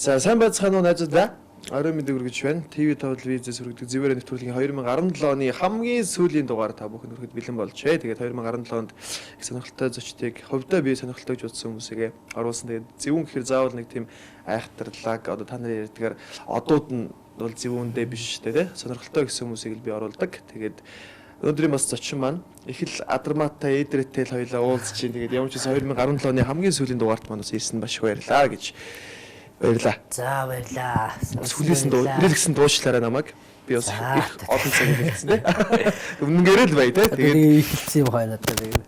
За сайн байцгаана уу найзуудаа. Орой мэдээг хүргэж байна. ТV Тавл визээс хүргэдэг Зэвэрэ нэвтрүүлгийн 2017 оны хамгийн сүүлийн дугаар та бүхэн хүрэхэд бэлэн болж байна. Тэгээд 2017 онд их сонирхолтой зочдыг хувьдаа би сонирхолтой гэж бодсон хүмүүсээ оруулсан. Тэгээд зөвүүн гэхээр заавал нэг тийм айхтарлаг одоо та нарын ярьдгаар одууд нь бол зөвүүндээ биш шүү дээ. Сонирхолтой гэсэн хүмүүсийг л би оруулдаг. Тэгээд өнөөдрийн бас зочин маань их л Адармаатай Эдрэтэй л хоёлаа уулзж чинь. Тэгээд ямар ч гэсэн 2017 оны хамгийн сүүлийн дугаарт маань бас ирсэн баш баярлаа гэж. Баярлаа. За баярлаа. Сүлээс нь ирэлгсэн дуучлаарай намайг. Би бас их олон цаг хэлсэн тий. Үнэнгээр л бай тий. Тэгээд ихэлсэн юм байна надад тэгээд.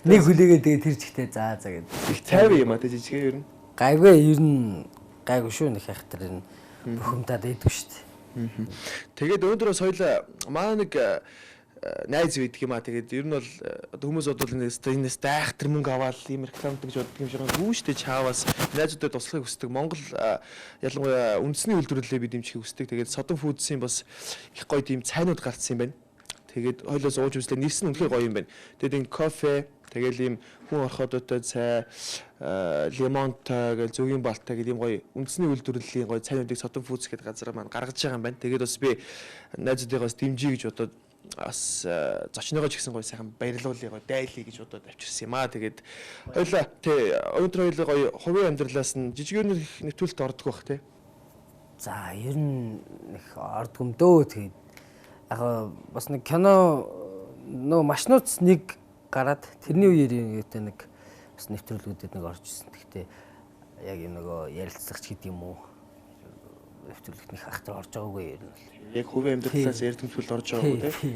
Нэг хүлээгээ тэгээд тэр жигтэй за гэдэг. Их тайван юм а тий жижигээ ер нь. Гайгүй ер нь гайгүй шүү нэг хайхтар энэ бухимдаад идэх шүү дээ. Тэгээд өнөөдөр бас хоёлаа маа нэг найз үйдэг юм а тэгээд ер нь бол хүмүүс бодвол энэс дайхтар мөнгө аваад ийм рекламдаг гэж боддог юм шиг байна. Гүүштэй чааваас найзуудад туслахыг хүсдэг. Монгол ялангуяа үндэсний үйлдвэрлэлээ бид дэмжихийг хүсдэг. Тэгээд Sodom Foods-ийн бас их гоё тийм цайнууд гарцсан юм байна. Тэгээд хоёлоо сууж үзлээ. Нэрс нь үнэхээр гоё юм байна. Тэгээд энэ кофе тэгэл ийм хүн орхиодотой цай лимонтой гэл зөгийн балтай гэдэг ийм гоё үндэсний үйлдвэрлэлийн гоё цайнуудыг Sodom Foods гэдэг газар маань гаргаж байгаа юм байна. Тэгээд бас би найзуудыгаас дэмжиж гэж бодоод бас зочныгоо ч гэсэн гоё сайхан баярлуулъя гоё дайлъя гэж бодоод авчирсан юм аа. Тэгээд хоёлаа тий өнөөдөр хоёлаа гоё хувийн амьдралаас нь жижигэр нэвтрүүлэлт ордог бах тий. За ер нь их ордгом дөө тэгээд яг бас нэг кино нөө машинууц нэг гараад тэрний үеэр нэг бас нэвтрүүлгүүдэд нэг орж ирсэн. Гэхдээ яг юм нөгөө ярилцлагч гэдэг юм уу нэвтрүүлэгт нэг ахтар орж байгаагүй ер нь. Яг хувийн амьдралаас эрдэмтгэл орж байгаа үү тий.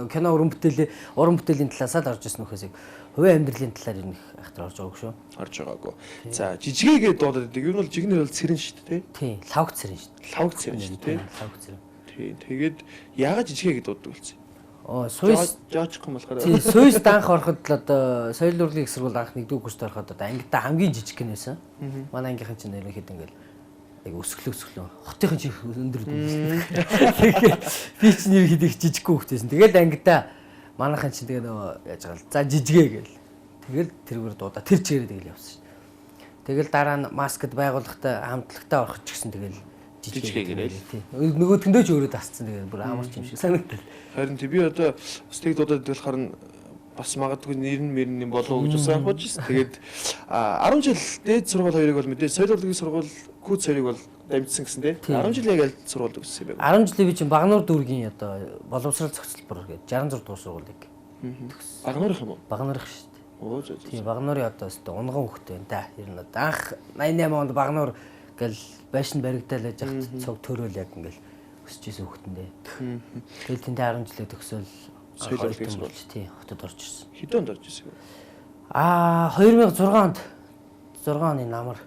Кино уран бүтээлийн талаас л орж ирсэн нөхөөс яг хувийн амьдралын талаар ер нь ахтар орж байгаагүй шүү. Орж байгаагүй. За жижигээгээ дуудаад байдаг. Ер нь бол жигнэр бол цэрэн шүү дээ тий. Тий, лавг цэрэн шүү дээ. Лавг цэрэн шүү дээ тий. Лавг цэрэн. Тий. Тэгээд яагаад жижигээгээ дууддаг болсон? Сүйс жаачихсан болохоор тий сүйс данх ороход л одоо соёл урлагийн их сургууль анх нэгдүгээр курст ороход одоо ангидаа хамгийн жижиг гэн байсан. Манай ангийнхан чинь ерөнхийдөө ингээл яг өсгөлөө хотын чинь өндөр дүүс. Тэгээд би чинь ерөнхийдөө их жижиггүй хөвтэйсэн. Тэгээд ангидаа манайхан чинь тэгээ нөгөө яаж байгаа л за жижигээ гээл. Тэгэл тэргээр дуудаа тэр чигээр тэгэл явсан шин. Тэгэл дараа нь маскад байгууллагатай хамтлагтай орох ч гэсэн тэгэл жижигээ гээл. Нөгөөдгөндөө ч өөрөө тасцсан тэгээ бүр амарч юм шиг санагдал. Харин би одоо бас тэг дуудаад болохоор нь бас магадгүй нэр нь мэрний болов гэж бас анхууж ирсэн. Тэгээд 10 жил дээд сургууль хоёрыг бол мэдээ соёл урлагийн сургууль күүц хоёрыг бол дамжсан гэсэн тий. 10 жил яг аль сургуульд өгсөн юм бэ? 10 жилийн би чинь Багнуур дүүргийн одоо боловсрол зохицолбор гэдэг 66 дугаар сургуулийг. Багнуурх юм уу? Багнуурх шүү дээ. Оо зөө. Тийм Багнуурын одоо өстө унган хөхтэй байна да. Ер нь анх 88 онд Багнуур гэл байшин баригдаал яж хат цог төрөөл яг ингээл өсөж исэн хөхтэндээ. Тэгэл тэндээ 10 жилээ төгсөөл соёл урлагийн сургууль тий хотод орж ирсэн. Хэдэн онд орж ирсэн бэ? 2006 онд 6 оны намар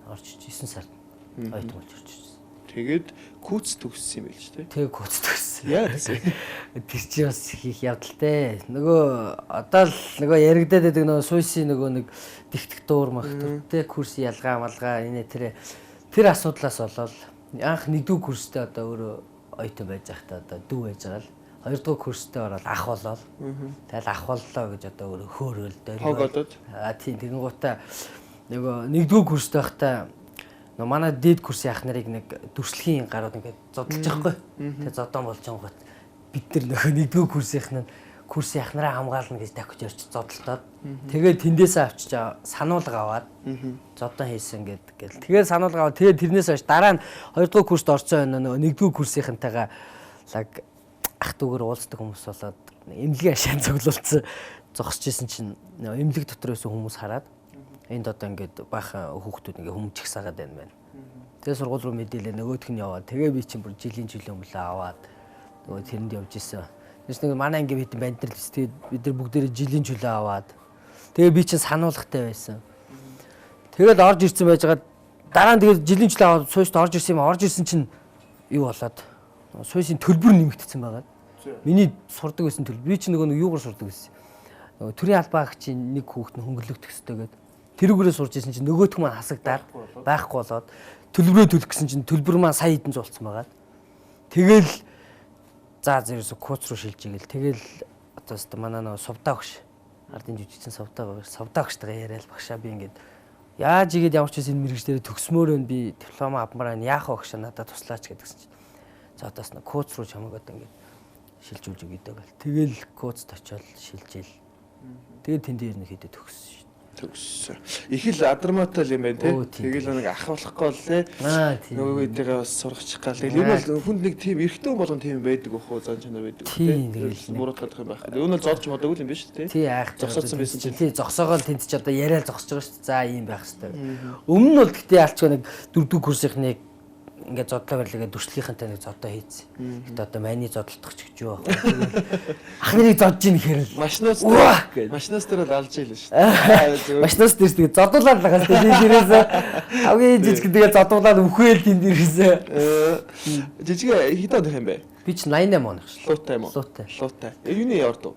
орж ирсэн 9 сард оюутан болж орж ирсэн. Тэгээд күүц төгссөн юм байл ч тий. Тэгээ күүц төгссөн. Яа гэсэн. Тэр чи бас хийх явдалтай. Нөгөө одоо л нөгөө яригадаад байдаг нөгөө суйсийн нөгөө нэг диктатур магтуртэй курс ялгаа малгаа тэр асуудлаас болоод анх нэгдүгээр курстэй одоо өөрөө оюутан байж байхдаа одоо дүү байж байгаа л хоёрдугаар курстэй ороод ах болоо. Тэгэл ах боллоо гэж одоо өөрөө хөөрөөл дээр. Хогодод. Тийм тэгэн гутаа нөгөө нэгдүгээр курстэй байхдаа нөгөө манай дээд курсын ах нарыг нэг дүрслэхийн гарууд ингээд зодолж байгаа хгүй. Тэгээ зодон болж байгаа гот бид нар нөхөө нэгдүгээр курсийнх нь курсын ах нараа хамгаална гэж дахиж орч зодолтоод тэгээд тэндээсээ авчиж сануулга аваад зодон хийсэн гэл. Тэгээд сануулга аваад тэгээд тэрнээс хойш дараа нь хоёрдугаар курст орсон нөгөө нэгдүгээр курсынхантайгаа лаг ах дүүгээр уулздаг хүмүүс болоод эмнэлгийн ашаан цуглуулсан зогсож исэн чинь эмнэлэг дотор байсан хүмүүс хараад энд одоо ингээд баахан хүүхдүүд ингээ хүмчих сагаад байна. Тэгээ сургууль руу мэдээлээ нөгөөх нь яваад тэгээ би чинь бүр жилийн өмнө аваад нөгөө тэрэнд явж исэн. Тэс нэг манай анги хэдэн банд нар л тэгээд бид нар бүгдээрээ жилийн аваад тэгээ би чинь сануулгатай байсан. Тэгээд орж ирсэн байжгаад дараа нь тэгээд жилийн аваад суйст орж ирсэн юм. Орж ирсэн чинь юу болоод суйсийн төлбөр нэмэгдсэн байгаа. Миний сурдаг байсан төлбөр. Би чинь нөгөө юугаар сурдаг байсан. Нөгөө төрийн албаа агчийн нэг хүүхэд нь хөнгөлөлт төстэйгээд тэрүүгээрээ сурж исэн чинь нөгөөх маань хасагдаад байхгүй болоод төлбөрөө төлөх гэсэн чинь төлбөр маань сая хэдэн зулцсан байгаа. Тэгэл за зэрэг кууц руу шилж игээл тэгэл одоо манай нөгөө сувдаа багш ардын жүжигчин сувдаа багштайгаа яриад багшаа би ингээд Яаж игээд ямар ч юм мэрэгчлэрээ төгсмөөр нь би диплом авмаар байна. Яах вэ гэж надад туслаач гэдгсэн чинь. За одоос нь коуч руу чамайг одоо ингээд шилжүүлж өгöd гэл. Тэгэл коучд очиод шилжээл. Тэгээд тэнд дээр нэг хэдэд төгссөн шүү. Төгссөн. Их л адармаатай юм байна те. Тэгэл нэг ах болохгүй л те. Нөгөөдөө бас сургачих гал. Тэгэл энэ бол хүнд нэг тийм эрэгтэй хүн болгон тийм байдаг өхөө зан чанар байдаг те. Тэгэл муурах юм байх. Энэ бол зодж модоогүй юм биш те. Тий айх зогсоодсон байсан чинь. Тий зогсоогоо тэнд ч одоо яриад зогсож байгаа шүү дээ. За ийм байх хэрэгтэй. Өмнө нь бол гэхдээ ялчгаа нэг 4-р курсынхныг ингээд зодлоо барилгаа дүрслийнхэнтэй нэг зодоо хийцэн. Гэтэ одоо майны зодтолдох ч гэж юу. Ах нарыг зодж ийн гэхээр машинаас дээр л алж ийлээ шүү дээ. Машинаас дээр тэгээд зодуулаад л байгаа шүү дээ. Дээрээс хамгийн жижиг тэгээд зодуулаад өвхөөл тэнд дээрээс. Жижиг хэд оных юм бэ? Би ч 88 оных шүү. Луутай юм уу? Луутай. Юуны яваад уу?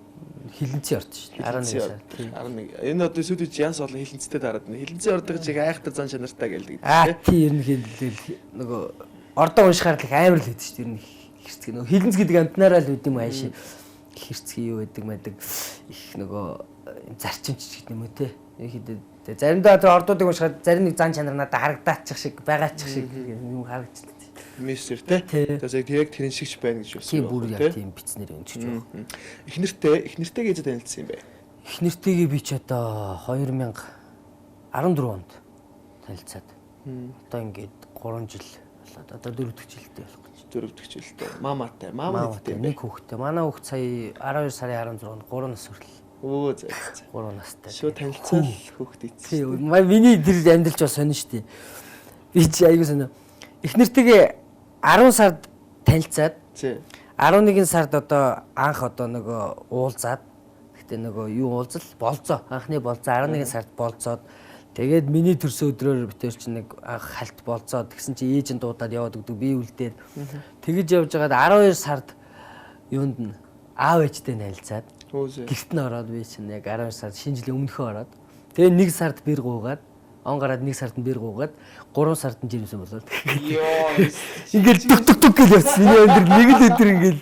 Хилэнцэн орд шүү дээ. 11 сар. 11. Энэ одоо сүүлийн яас олон хилэнцтэй дараад байна. Хилэнцэн ордог чиг айхтар зан чанартай гэлдэг. Тий ерөнхийдөө нөгөө ордоо уншихаар л амар л хэдэж шүү дээ. Ер нь хэрцгий нөгөө хилэнц гэдэг амтнаараа л үт юм ааши. Хэрцгий юу гэдэг мэдэг их нөгөө зарчимч гэдэг юм уу те. Ерөнхийдөө заримдаа тэр ордуудыг уншихаар зарим нэг зан чанар надад харагдаачих шиг байгаачих шиг юм харагдчихлаа. Мистер те. Тэгээд яг тэрэн шигч байна гэж болсон. Тийм бүр яг тийм бицнэр өнчж байгаа. Эхнэртэй гэж танилцсан юм бэ? Эхнэртэйгээ би ч одоо 2014 онд танилцаад. Одоо ингээд 3 жил болоод одоо 4 дахь жилдээ болох гэж. 4 дахь жилдээ. Маматай. Мама нэгтэй нэг хүүхэдтэй. Манай хүүхэд сая 12 сарын 16-нд 3 нас хүртэл. Өө зөө. 3 настай. Шууд танилцал хүүхэд ийцсэн. Тийм. Миний тэр амьдралч бас сонин штий. Би чи аягүй сонио. Эхнэртэйгээ 10 сард танилцаад 11 сард одоо анх одоо нөгөө уулзаад гэтээ нөгөө юу уулзал болцоо анхны болцоо 11 сард болцоод тэгээд миний төрсөн өдрөөр битэр чинь нэг анх хальт болцоод тэгсэн чинь ээж нь дуудаад яваад өгдөг би үлдээд тэгэж явж байгаад 12 сард юунд нь аав ээжтэй танилцаад гэрт нь ороод би чинь яг 12 сард шинэ жилийн өмнөхөө ороод тэгээд 1 сард бэр гуугаад он гараад 1 сард нь бэр гуугаад 3 сард нь жирэмсэн болоод. Йоо. Ингээл түк гэж явсан. Миний өндөр нэг л өдөр ингээл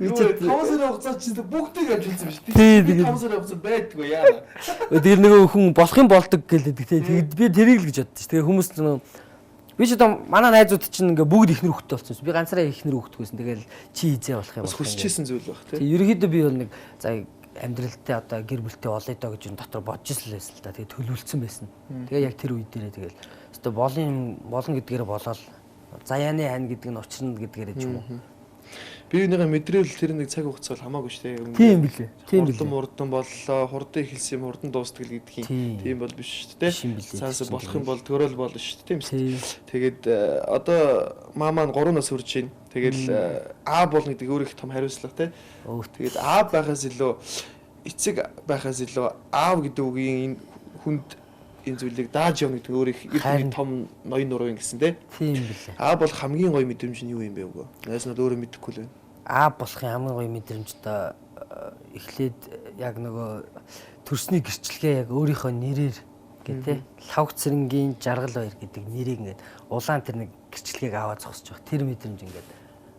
5 сарын хугацаанд чи бүгдийг ажилласан биш үү? 5 сарын хугацаанд байдгүй яа. Тэр нөгөө хүн болох юм болдог гэлээ. Тэгэд би тэрийг л гэж боддоо ш. Тэгээ хүмүүс би ч одоо манай найзууд чинь ингээ бүгд ихнэр хөхтэй болсон. Би ганцаараа ихнэр хөхтгүйсэн. Тэгэл чи хизээ болох юм бол. Хүсчихсэн зүйл баг тий. Ерөнхийдөө би бол нэг за амьдралтай одоо гэр бүлтэй олъё доо гэж дотор бодож ирсэн л та. Тэгээ төлөвлөсөн байсан. Тэгээ яг тэр үед дээрээ тэгэл өстө болно гэдгээр болоод заяаны хань гэдэг нь учирна гэдгээр ч юм уу. Би нэг мэдрэл тэр нэг цаг хугацаа хамаагүй шүү дээ. Тийм билээ. Тийм билээ. Хурдан боллоо, хурдан эхэлсэн юм хурдан дуустдаг л гэдгийг. Тийм бол биш шүү дээ. Цаасаа болох юм бол төрөл болно шүү дээ. Тийм шүү. Тэгээд одоо маа маань 3 нас хүрж байна. Тэгэл аа болно гэдэг өөр их том хариуцлага те. Тэгээд аа байхаас илүү эцэг байхаас илүү аав гэдэг үгийн энэ хүнд энэ зүйлийг дааж явна гэдэг өөр их том ноён нуруу гэсэн те. Тийм билээ. Аа бол хамгийн гоё мэдрэмж нь юу юм бэ үгүй. Найс нь өөрөө мэдэхгүй л байна. Аа болохын хамгийн гоё мэдрэмж та эхлээд яг нөгөө төрсний гэрчлэгээ яг өөрийнхөө нэрээр гэдэг лавг цэрэнгийн жаргал баяр гэдэг нэрийг ингээд улаан тэр нэг гэрчлэгийг аваад зогсож байгаа. Тэр мэдрэмж ингээд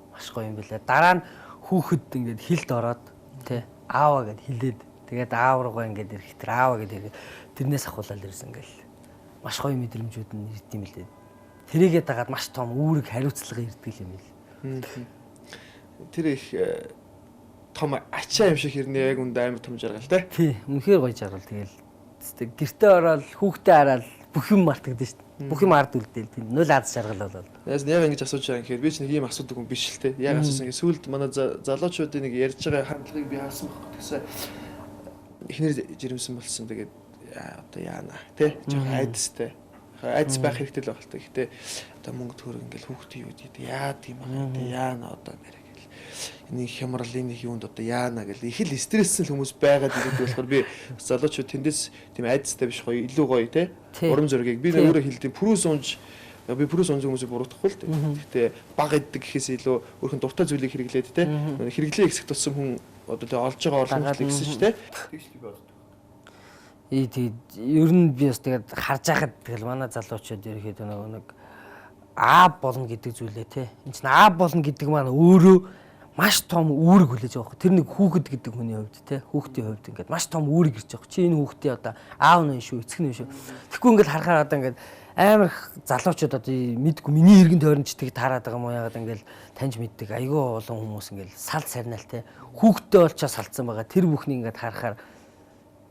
маш гоё юм билээ. Дараа нь хүүхэд ингээд хилд ороод тий аава гэд хилээд тэгээд аав руугаа ингээд ирэх тэр аава гэдэг тэрнээс ахуулаад ирсэн ингээл маш гоё мэдрэмжүүд нь ирд юм билээ. Тэрийгээ дагаад маш том үүрэг хариуцлага ирдэг юм бил. Тэр их том ачаа юм шиг хэрнээ яг үндэ амар том жаргал тий. Тий, үнэхээр гоё жаргал. Тэгэл гэртээ ороод хүүхдээ хараад бүх юм мартагдсан шүү дээ. Бүх юм ард үлдээл тийм нуль аз жаргал болол. Яаж яг ингэж асууж байгаа юм гэхээр би ч нэг ийм асуудаг хүн биш л те. Яг асуусан ингэ сүүлд манай залуучуудын нэг ярьж байгаа хандлагыг би харсан байхгүй гэсэн. Эхнэр жирэмсэн болсон тэгээд одоо яана те. Жохо айдастай. Айдас байх хэрэгтэй л байх л та. Гэтэ одоо мөнгө төгрөг ингээл хүүхдээ юу гэдэг яа тийм байгаа те. Яана одоо нэрэ энэ хямрал энэ юунд одоо яана гэл их л стресссэн хүмүүс байгаад ирэхэд болохоор би залуучууд тэндээс тийм айдастай биш гоё илүү гоё те урам зориг би өөрөө хэлдэг пүрүүс унж би пүрүүс унж хүмүүсийг буруутгахгүй л те гэхдээ баг иддэг гэхээс илүү өөрхөн дуртай зүйлийг хэрэглээд те хэрэглээ хэсэг туссан хүн одоо тэ олж байгаа орлогыг гэсэн ч те тэгж би боддог. Тэгээд ер нь би бас тэгээд харж байхад тэгэл манай залуучууд ерөөхдөө нэг аа болно гэдэг зүйлээ те энэ чинь аа болно гэдэг маань өөрөө маш том үүрэг хүлээж байгаа. Тэр нэг хүүхэд гэдэг хүний хувьд те хүүхдийн хувьд ингээд маш том үүрэг ирж байгаа. Чи энэ хүүхдээ одоо аав нь шүү, эцэг нь шүү. Тэгэхгүй ингээд харахаар одоо ингээд амар их залуучууд одоо мэдгүй миний иргэн тойрончдыг таарад байгаа юм уу яагаад ингээд таньж мэддэг айгүй олон хүмүүс ингээд салд сарнаал те хүүхдтэй болчоо салцсан байгаа. Тэр бүхнийг ингээд харахаар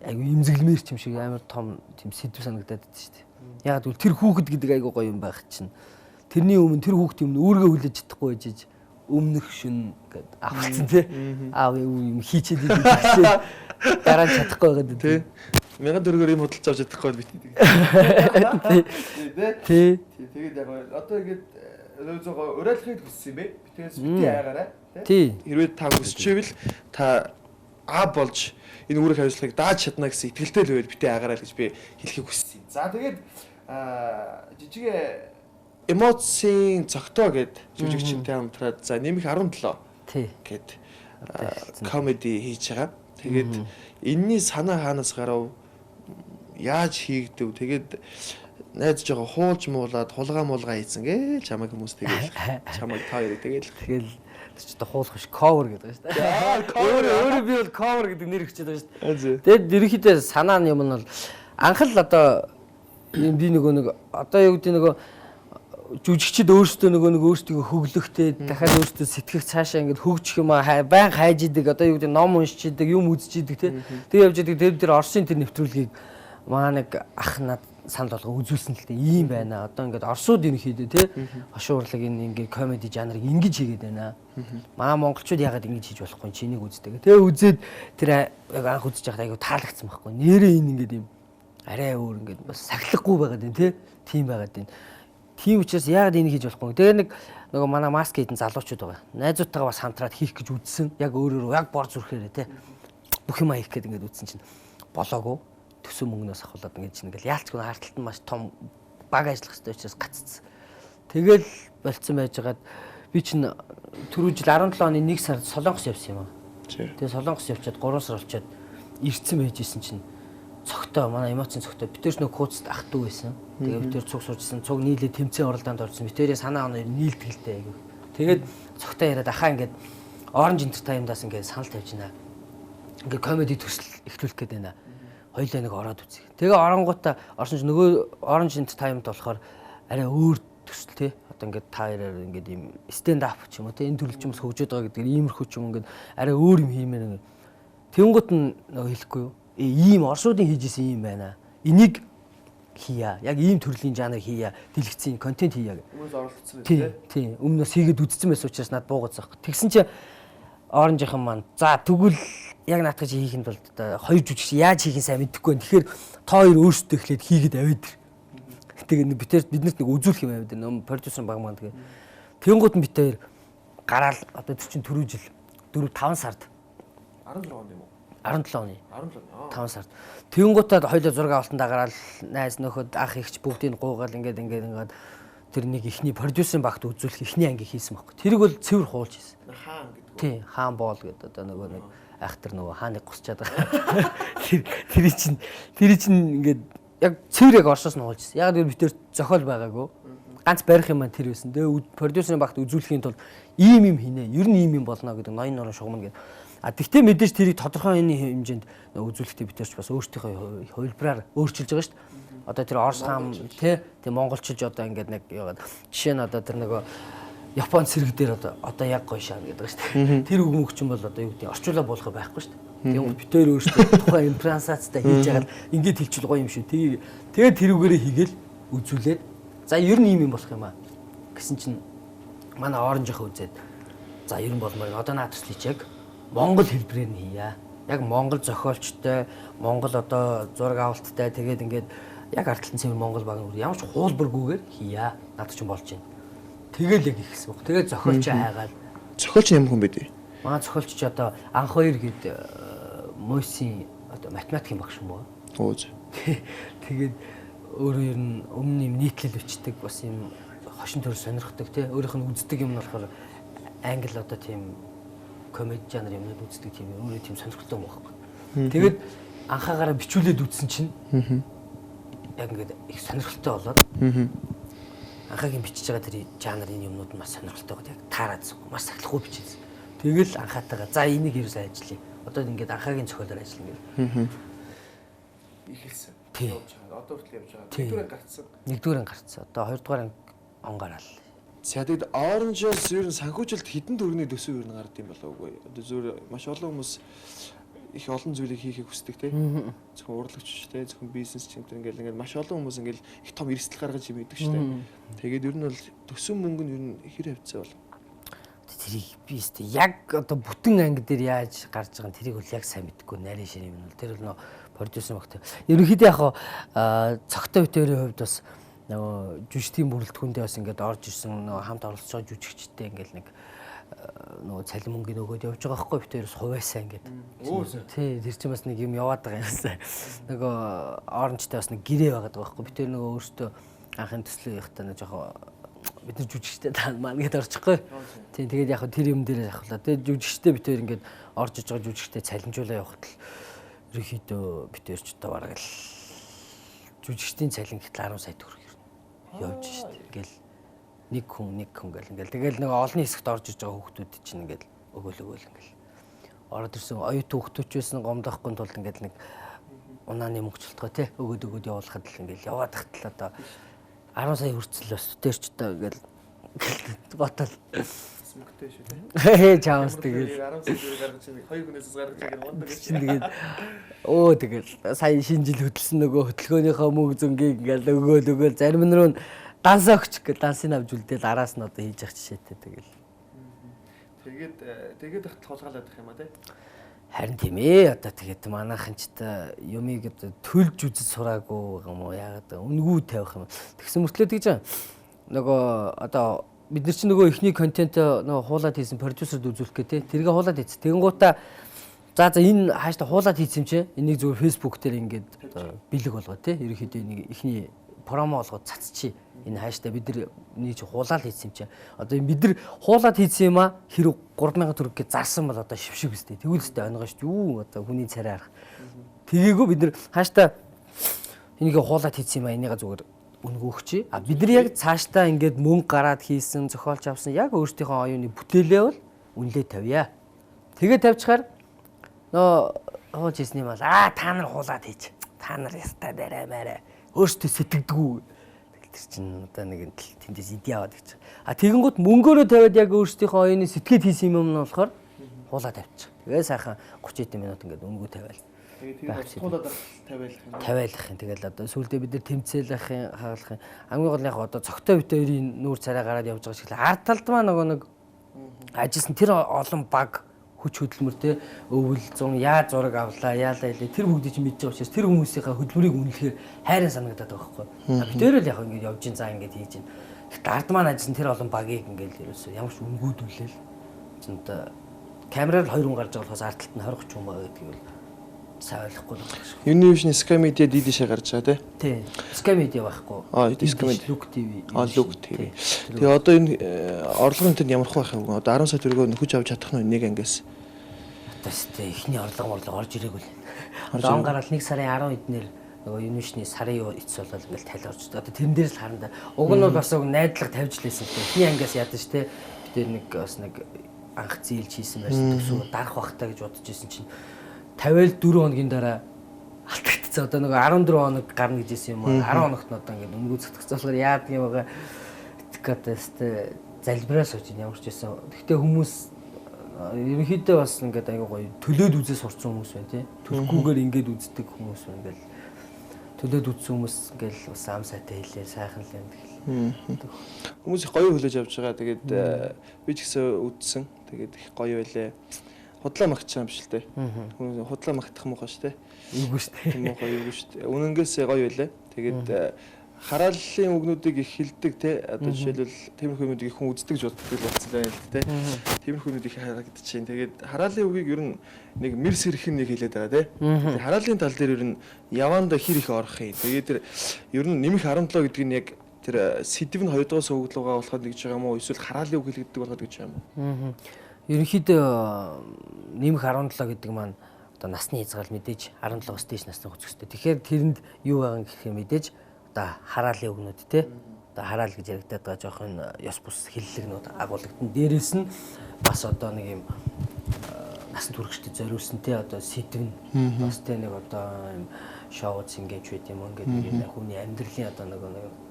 айгүй имзэглэмээр ч юм шиг амар том тийм сэдв санагдаад байдаг шүү дээ. Яагаад гэвэл тэр хүүхэд гэдэг айгүй гоё юм байх чинь. Тэрний өмнө тэр хүүхдийн өмнө өөргөө хүлээж чадахгүй байж өмнөх шин гэд авалцсан тий. Аав юм хийчээд идэх дараа нь чадахгүй байгаад тий. 1000 төгрөгөөр юм худалдаж авч чадахгүй бол бит. Тий. Тэгээд яг одоо ингэж уриалахыг хүссэн юм бэ? Битээс бити айгаарай тий. Хэрвээ та хүсчихвэл та болж энэ үүрэг хариуцлагыг дааж чадна гэсэн итгэлтэй л байвал бити айгаарай гэж би хэлхийг хүссэн. За тэгээд жижиг эмоцийн цогтоо гэд жүжигчтэй хамтраад за нэмэх 17 гэд комеди хийж байгаа. Тэгээд энэний санаа хаанаас гарав? Яаж хийгдэв? Тэгээд найдаж байгаа хуулж муулаад хулгай муулгай хийцэн гээл чамайг хүмүүс тэгээд чамайг та хоёрыг тэгээд чи одоо хуулах биш cover гэдэг шүү дээ. Өөрөө би бол cover гэдэг нэр өгчээд байгаа шүү дээ. Тэгээд ерөнхийдөө санаа нь юм нь бол анх л одоо би нэг одоо юу гэдэг нөгөө жүжигчд өөрсдөө өөрсдөө хөглөхтэй дахиад өөрсдөө сэтгэх цаашаа ингээд хөгжих юм байн хайж идэг одоо юу гэдэг ном уншиж идэг юм үзэж идэг тэг явж идэг тэр Оросын тэр нэвтрүүлгийг маа нэг ах над санал болгоо үзүүлсэн л дээ ийм байна одоо ингээд Оросууд ерөнхийдөө тий хошуу урлаг энэ ингээд комеди жанрыг ингэж хийгээд байна маа монголчууд яагаад ингэж хийж болохгүй чи энийг үздэг тэгээ үзээд тэр яг анх үзэж байхад айгу таалагдсан байхгүй нэрээ энэ ингээд юм арай өөр ингээд бас сахилахгүй байгаад байна тий тийм байгаад байна. Тийм учраас яагаад энийг хийж болохгүй. Тэгээ нөгөө манай маск хийдэн залуучууд байгаа. Найзуудтайгаа бас хамтраад хийх гэж үзсэн. Яг өөрөөр яг бор зүрхээрээ те. Бүх юм хийх гээд ингээд үзсэн чинь болоогүй. Төсөө мөнгнөөс ахуулаад ингээд чинь ингээл яалцгүй харталт нь маш том баг ажиллах хэрэгтэй учраас гаццсан. Тэгэл болцсон байжгаад би чинь түрүү жил 17 оны 1 сард Солонгос явсан юм аа. Тэгээ Солонгос явчаад 3 сар болчоод ирцэн байжсэн чинь цогтой манай эмоцийн цогтой битэрч нөх хууцд ах トゥ байсан. Тэгээ битэр цуг суужсэн цуг нийлээ тэмцээн оролдоонд орсон. Битэрийн санаа оноо нийлдгэлтэй айгүй. Тэгээд цогтой яриад ахаа ингээд Orange Entertainment-аас ингээд санал тавьж байна. Ингээд комеди төсөл эхлүүлэх гээд байна. Хоёулаа нэг ороод үзье. Тэгээ оронгуудаа орсон ч нөгөө Orange Entertainment болохоор арай өөр төсөл тий. Одоо ингээд та яраар ингээд ийм stand up ч юм уу тий энэ төрөл ч юмс хөгжөөд байгаа гэдэг иймэрхүү ч юм ингээд арай өөр юм хиймээр. Тэнгуут нь нөгөө хэлэхгүй юу? Ийм орсуудын хийжсэн юм байна. Энийг хийя. Яг ийм төрлийн жанр хийя. Дэлгэцийн контент хийя гэх. Хүмүүс оролцсон байх тий. Өмнөөс хийгээд үзсэн байсан учраас над буугаад зах. Тэгсэн чи Оранжийнхан маань за тэгвэл яг наатах чи хийхэд бол хоёр жүжигч яаж хийхин сайн мэдэхгүй байна. Тэгэхээр та хоёр өөрсдөө эхлээд хийгээд аваад. Тэгээ биднэрт нэг үзүүлэх юм аваад байна. Продюсер баг маань тэгээ. Тэнгууд нь бит хоёр гараал одоо тэр чин түрүү жил 4-5 сард 16 он юм уу? 17 оны 17 5 сард тэнгуутад хоёлоо зураг авалтандаа гараад найз нөхөд ах ихч бүгдийг гуугаал ингээд тэр нэг ихний продюсерын багт үзүүлэх ихний анги хийсэн байхгүй. Тэрийг бол цэвэр хуулж хийсэн. Хаан гэдэг. Тий, хаан боол гэдэг одоо нөгөө нэг айхтар нөгөө хааныг гусчаад байгаа. Тэр чинь ингээд яг цэвэр яг оршоос нь хуулж хийсэн. Яг тэр битэр зохиол байгаагүй. Ганц барих юм маань тэр байсан. Тэгээ продюсерын багт үзүүлэхийн тулд ийм юм хийнэ. Ер нь ийм юм болно гэдэг ноён норон шугамна гэдэг. Тэгтээ мэдээж тэрийг тодорхой хэмжээнд үзүүлэхдээ битэрч бас өөртөөхөө хувилбараар өөрчилж байгаа шүү дээ. Одоо тэр Орос хаан тий монголчилж одоо ингээд нэг яагаад жишээ нь одоо тэр нөгөө Японы цэрэг дээр одоо яг гоё шаа гэдэг шүү дээ. Тэр өгмөгч юм бол одоо юу гэдэг орчуулаа болох байхгүй шүү дээ. Тэгээд битээр өөртөө тухайн импрансацтай хийж яагаад ингээд хэлчихвэл гоё юм шүү. Тэгээд тэрүүгээрээ хийгээл үзүүлээд за ер нь ийм юм болох юм аа гэсэн чинь манай Оранжийнхаа үзээд за ер нь болмоор одоо наад туслах яг Монгол хэлбэрээр нь хийя. Яг монгол зохиолчтой, монгол одоо зураг авалттай тэгээд ингээд яг ардталтан цэвэр монгол баг ямар ч хуулбаргүйгээр хийя. Надад ч юм болж байна. Тэгэл яг ихсэн баг. Тэгээд зохиолч хайгаал. Зохиолч юм хүн бэ? Манай зохиолч ч одоо анх хоёр гээд Мойсийн одоо математикийн багш юм байна. Ууз. Тэгээд өөрөө ер нь өмнө юм нийтлэл өчтдөг бас юм хошин төр сонирхдаг тий. Өөрийнх нь үздэг юм нь болохоор англи одоо тийм комеди жанр юмнууд үздэг тийм өөрөө тийм сонирхолтой юм байхгүй. Тэгээд анхаагаараа бичүүлээд үзсэн чинь яг ингээд их сонирхолтой болоод анхаагийн бичиж байгаа тэр жанрын юмнууд нь маш сонирхолтой байгаад яг таараадсан. Маш сахилахгүй бичсэн. Тэгэл анхаатайгаа за энийг ерөөсөө ажиллая. Одоо ингээд анхаагийн зохиолоор ажиллана гэх. Ихэлсэн. Тий. Явж байгаа. Одоо хүртэл явж байгаа. Нэгдүгээр гарцсан. Нэгдүгээр анги гарцсан. Одоо хоёрдугаар анги он гараал. За тэгэд Orange-оос ер нь санхүүжилт хэдэн төгрөгийн төсөв ер нь гард юм болов уу? Одоо зөв маш олон хүмүүс их олон зүйлийг хийхийг хүсдэг те. Зөвхөн урлагч те, зөвхөн бизнес ч юм ингээл маш олон хүмүүс ингээл их том эрсдэл гаргаж юм идэг штэ. Тэгээд ер нь бол төсөв мөнгө нь ер нь хэр хавцаа бол. Тэрийг би өстэй яг одоо бүтэн анги дээр яаж гарч байгаа тэрийг бол яг сайн мэдэхгүй нарийн ширээ юм бол тэр бол нөө продюсер багт. Ерөнхийдөө яг цогтой битэрийн хувьд бас нөгөө жүжигчдийн бүрэлдэхүүндээ бас ингээд орж ирсэн нөгөө хамт оролцож байгаа жүжигчтэй ингээд нэг нөгөө цалин мөнгөний өгөөд явж байгаа байхгүй битэрээс хувьяасаа ингээд. Тий, тэр чинь бас нэг юм яваад байгаа юмсаа. Нөгөө Orange-тай бас нэг гэрээ байгаад байгаа байхгүй битэр нөгөө өөртөө анхын төслөө явахтаа нэг жоохон бид нар жүжигчтэй таа маань гэдээ орчихгүй. Тийм тэгээд яг тэр юм дээр явахлаа. Тэгээд жүжигчтэй битээр ингээд орж иж байгаа жүжигчтэй цалинжуулаа явахад л ерөөхдөө битээр ч одоо бараг л жүжигчдийн цалин гэтэл 10 сая төгрөг явж штэ. Ингээл нэг хүн гэл ингээл тэгэл нэг олон хэсэгт орж иж байгаа хүүхдүүд чинь ингээл өгөөл ингээл ороод ирсэн оюут хүүхдүүд ч байсан гомдохгүй тулд ингээл нэг унааны мөнгөчлөлтгөө тий өгөөд явуулахад л ингээл яваад тахтал одоо 10 сая хүртэл бас дээр ч одоо ингээл ботол мөнгөтэй шүү дээ. Чаамс тэгэл 10 сая гаргаж нэг 2 хүнээс гаргаж байгаа юм байна. Тэгээд тэгэл сая шинэ жил хөдөлсөн нөгөө хөтөлгөөнийхөө мөнгө зөнгийг ингээл өгөөл зарим нь руу данс өгч гэл дансыг авч үлдээл араас нь одоо хийж явах жишээтэй тэгэл. Тэгээд их толгаалаад байх юм а тий. Харин тийм ээ одоо тэгээд манайхан ч та юмыг одоо төлж үзэж сураагүй юм уу яагаад үнгүү тавих юм. Тэгсэн мөртлөө тэгж нөгөө одоо бид нар чинь нөгөө ихний контент нөгөө хуулаад хийсэн продюсерд үзүүлэх гэ тий. Тэргээ хуулаад хийц. Тэгэнгуутаа за энэ хааштай хуулаад хийсэн юм чи энийг зөвхөн Facebook дээр ингээд бэлэг болгоо тий. Ерөнхийдөө энийг ихний промо болгоод цацчи. Энэ хааштай бид нар нэг хуулаад хийсэн юм чи. Одоо бид нар хуулаад хийсэн юм а хэрэг 3000 төгрөг гэж зарсан бол одоо шившиг өстэй. Тэгвэл өстэй онгоо шүү. Юу одоо хүний царай арах. Тэгээгүй бид нар хааштай энийг хуулаад хийсэн юм а энийга зүгээр үнгөөгч. А бид нар яг цаашдаа ингээд мөнгө гараад хийсэн, зохиолч авсан яг өөрсдийнхөө оюуны бүтээлээ бол үнэлээ тавья. Тэгээ тавьчихаар нөө хуулж хийсэн юм бол та нар хуулаад хийж. Та нар ястаа барай. Өөрсдөө сэтгэдэггүй. Тэр чинь одоо нэг тэндээс иди яваад гэж. А тэгэнгუთ мөнгөөрөө тавиад яг өөрсдийнхөө оюуны сэтгэхэд хийсэн юм нь болохоор хуулаад тавьчих. Тэгээ сайхан 30 хэдэн минут ингээд өнгөө тавиал. Тэгээд туулаад тавиалах юм. Тэгэл одоо сүүлдээ бид нар тэмцээлэх юм, хаалах юм. Хамгийн гол нь яг одоо цогтой бит хоёрын нүүр царай гараад явж байгаа шиг л ард талдмаа нэг ажилласан тэр олон баг хүч хөдөлмөртэй өвөл зун яаж зураг авлаа яалаа илээ тэр бүгдийг чинь мэдж байгаа учраас тэр хүмүүсийнхээ хөдөлмөрийг үнэлэхээр хайрын санагдаад байгаа байхгүй. Бид өөрөө л яг ингэж явж ин заа ингэж хийж ин. Гэхдээ ард маань ажилласан тэр олон багийг ингэж ерөөсөө ямар ч үнгүүдүүлээл чинь одоо камераар 2 хүн гарч байгаа болохоос ард талд нь 20 30 хүн байгаа гэдгийг бол сайн ойлгохгүй байна шүү. Univision Sky Media дийшээ гарч байгаа тий. Sky Media байхгүй. Sky Media. Look TV. Look TV. Тэгээ одоо энэ орлогын тэнд ямар байх вэ? Одоо 10 сая төгрөгөөр нөхөж авч чадах нь нэг ангиас. Тэстэй ихний орлого орж ирээгүй л. Одоо он гараад 1 сарын 10 эднэр нөгөө Univision-ийн сарын юу эц болол ингээл тал орж. Одоо тэрэн дээр л харанда. Уг нь бол бас уг найдлага тавьж лээсэн. Ихний ангиас ядаж штэ. Бид нэг бас нэг анх зээлж хийсэн байсан төсөв дарах бахтаа гэж бодож исэн чинь 54 хоногийн дараа алдагдсан. Одоо нөгөө 14 хоног гарна гэж хэлсэн юм аа. 10 хоногт нь одоо ингээд өнгөө зөтгцсэн болохоор яадаг юм байгаа. Тэгээстэй залбираа сууж ямар ч байсан. Гэхдээ хүмүүс ерөнхийдөө бас ингээд аягүй гоё төлөөд үзээ сурцсан хүмүүс байна тий. Төлөхгүйгээр ингээд үздэг хүмүүс байна. Ингээд төлөөд үзсэн хүмүүс ингээд бас ам сайтай хэлээ сайхан л юм тэгэл. Хүмүүс их гоё хүлээж авч байгаа. Тэгээд би ч гэсэн үзсэн. Тэгээд их гоё байлаа. Худлаа магтчих юм биш л дээ. Худлаа магтах муухай шүү дээ. Үгүй шүү дээ. Муухай юу шүү дээ. Үнэнгээс гоё байлаа. Тэгээд харааллын үгнүүдийг их хилдэг те. Одоо жишээлбэл тиймэрхүү үгнүүдийг их хүн үздэг гэж боддог болсон байна л те. Тиймэрхүү үгнүүд их харагдчихээн. Тэгээд харааллын үгийг ер нь нэг мэр сэрхэн нэг хэлээд байгаа те. Харааллын тал дээр ер нь яванда хэр их орох юм. Тэгээд тэр ер нь нэмэх 17 гэдэг нь яг тэр сэдв нь 2 дугаар сууглуугаа болоход гэж байгаа юм уу? Эсвэл харааллын үг хэлэгддэг болоход гэж байгаа юм уу? Ерөнхийдөө нэмэх 17 гэдэг маань одоо насны хязгаал мэдээж 17-оос дээш насны хүч өстэй. Тэгэхээр тэрэнд юу байгаа гэх юм мэдээж одоо хараалын үгнүүд те одоо хараал гэж яригдаад байгаа жоохон ёс бус хиллэгнүүд агуулгадсан. Дээрээс нь бас одоо нэг юм насан туршид зориулсан тий одоо сэдвэн бас тий нэг одоо юм шоу зингэж байт юм ингээд нэг хүний амьдралын одоо нэг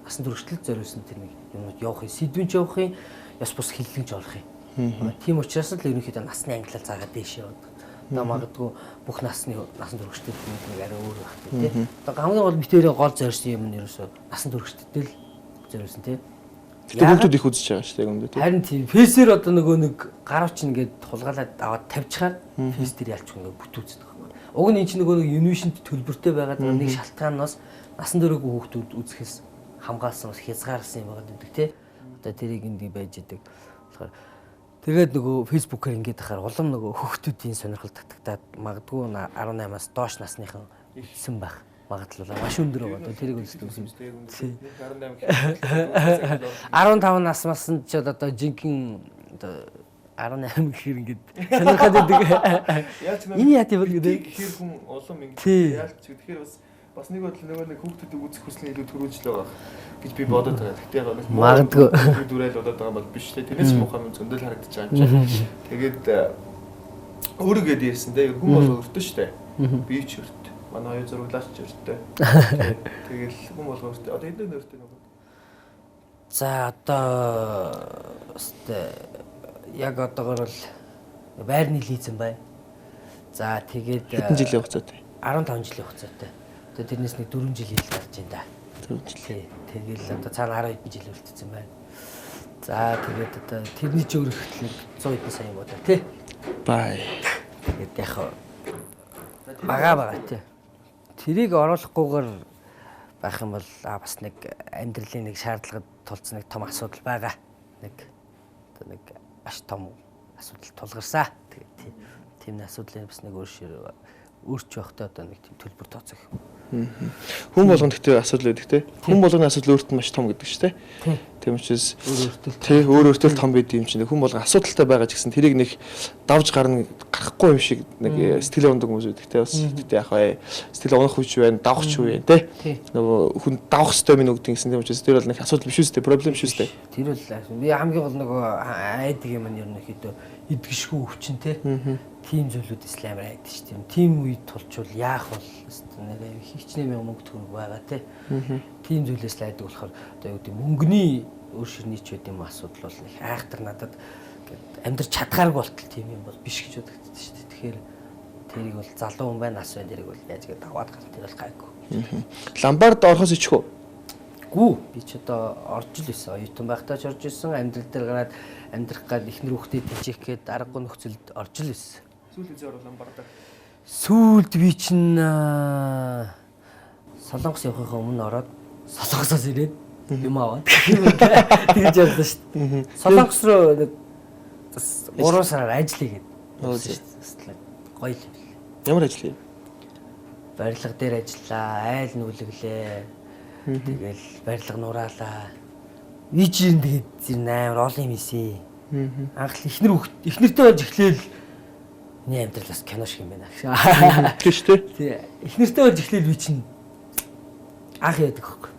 насан туршид зориулсан тэр нэг юмуд явахын сэдвэн ч явахын ёс бус хиллэгж олох юм. Тийм учраас л ерөнхийдөө насны ангилал заагаад дэше яваад. Одоо магадгүй бүх насан туршид нэг арай өөр байх тий. Одоо хамгийн гол битээрээ гол зорьсон юм нь ерөөсөө насан туршидтэй л зориулсан тий. Тэгээд хүмүүс их үзэж байгаа шүү дээ юм дээ. Харин тийм фейсээр одоо нөгөө нэг гарууч ингээд хулгайлаад аваад тавьчихаар фейс дээр ялчих ингээд бүтүүцдэг байхгүй. Уг нь энэ чинь нөгөө нэг юнишнт төлбөртэй байгаад нэг шалтгаанаас насан туршаагүй хүүхдүүд үзэхээс хамгаалсан бас хязгаарсан юм байгаа гэдэг тий. Одоо тэрийг энд байж идэг. Тэгэхээр тэгээд нөгөө фейсбүүкээр ингээд ахаар улам нөгөө хүүхдүүдийн сонирхол татагдаад магадгүй 18-аас доош насныхан ихсэн байх магадлал маш өндөр байгаа. Тэрийг үлдсэн юм. 15 наснаас нь ч одоо жинхэнэ одоо 18 гэхэр ингээд сонирхоод байдаг. Энэ яа тийм бол гэдэг. Тэгэхээр хүн улам ингээд яалч тэгэхээр бас нэг бодлоо нэг хүүхдүүдийг үзэх хүсэл илүү төрүүлжлээ байгаа гэж би бодоод байгаа. Гэхдээ нэг магадгүй дүрээл бодоод байгаа бол биш те. Тэрнээс муухай юм зөндөл харагдаж байгаа юм чинь. Тэгээд өөрөө гээд ярьсан те. Хүн бол өртөө штэ. Би ч өртөө. Манай хоёр зурглаач ч өртөө. Тэгэл хүн бол өртөө. Одоо эдгээр өртөө нэг. За одоо яг одоогор бол байрны лизэн бай. За тэгээд хэдэн жилийн хугацаатай? 15 жилийн хугацаатай. Тэгээд тэрнээс нэг 4 жил хил гарч байна да. 4 жил. Тэгэл одоо цаана 10 хэдэн жил үлдсэн байна. За тэгээд одоо тэрний ч өөр ихтлэг 100 хэдэн сая юм байна тий. Бай. Тэгээд яг бага тий. Тэрийг оруулахгүйгээр байх юм бол бас нэг амьдралын нэг шаардлагад тулцсан нэг том асуудал байгаа. Нэг одоо нэг маш том асуудал тулгарсаа. Тэгээд тийм асуудлын бас нэг өөрч байхдаа одоо нэг тийм төлбөр тооцох юм. Хүн болгонд гэхдээ асуудал байдаг те. Хүн болгоны асуудал өөрт нь маш том гэдэг чинь те. Тийм учраас өөр өөртөө том байдаг юм чинь хүн болгон асуудалтай байгаа ч гэсэн тэрийг нэг давж гарахгүй юм шиг нэг сэтгэл ундаг хүмүүс байдаг те. Бас гэхдээ яг бай сэтгэл унах хүч байна, давах ч үе те. Нөгөө хүн давах хэвээр минь өгдөг гэсэн тийм учраас тэр бол нэг асуудал биш үстэй, проблем биш үстэй. Тэр бол би хамгийн гол нөгөө айдаг юм нь ерөнхийдөө идэгшгүй өвчин те. Тийм зүйлүүд исламаар айдаг ш. Тийм үед тулчвал яах бол нэрээ хичнээн мөнгө төгрөг байгаа те. Тийм зүйлээс л айдаг болохоор одоо юу гэдэг мөнгөний өөр ширний ч байд юм асуудал бол их айхтар надад амьдрч чадхааргүй болтол тийм юм бол биш гэж бодогдсон ш. Тэгэхээр тэрийг бол залуу хүн байна, нас байна, тэрийг бол яаж гээд даваад гал тэр бол гайгүй. Ламбард орохоос ичихв. Гүү би ч одоо орж л байсан. Оюутан байхдаа ч орж исэн. Амьдрал дээр гараад амьдрах гал ихнэр хүүхдэд тижих гээд аргагүй нөхцөлд орж л байсан. Сүүл үзээ оруулаа Ламбардаа. Сүүлд би чинь Солонгос явахын өмнө ороод Солонгосоос ирээд юм аваад тэгж явсан шүү дээ. Солонгос руу 3 сараар ажиллая гэдэг. Гоё л. Ямар ажил вэ? Барилга дээр ажиллаа, айл нүүлгэлээ. Тэгэл барилга нураалаа. Вижин тэгээд амар олон юм ийсэн. Анх ихнэртэй байж эхлээл миний амьдралаас кино шиг юм байна. Тийм шүү дээ. Тий. Ихнэртэй болж эхлээл би чинь анх яадаг хөөх.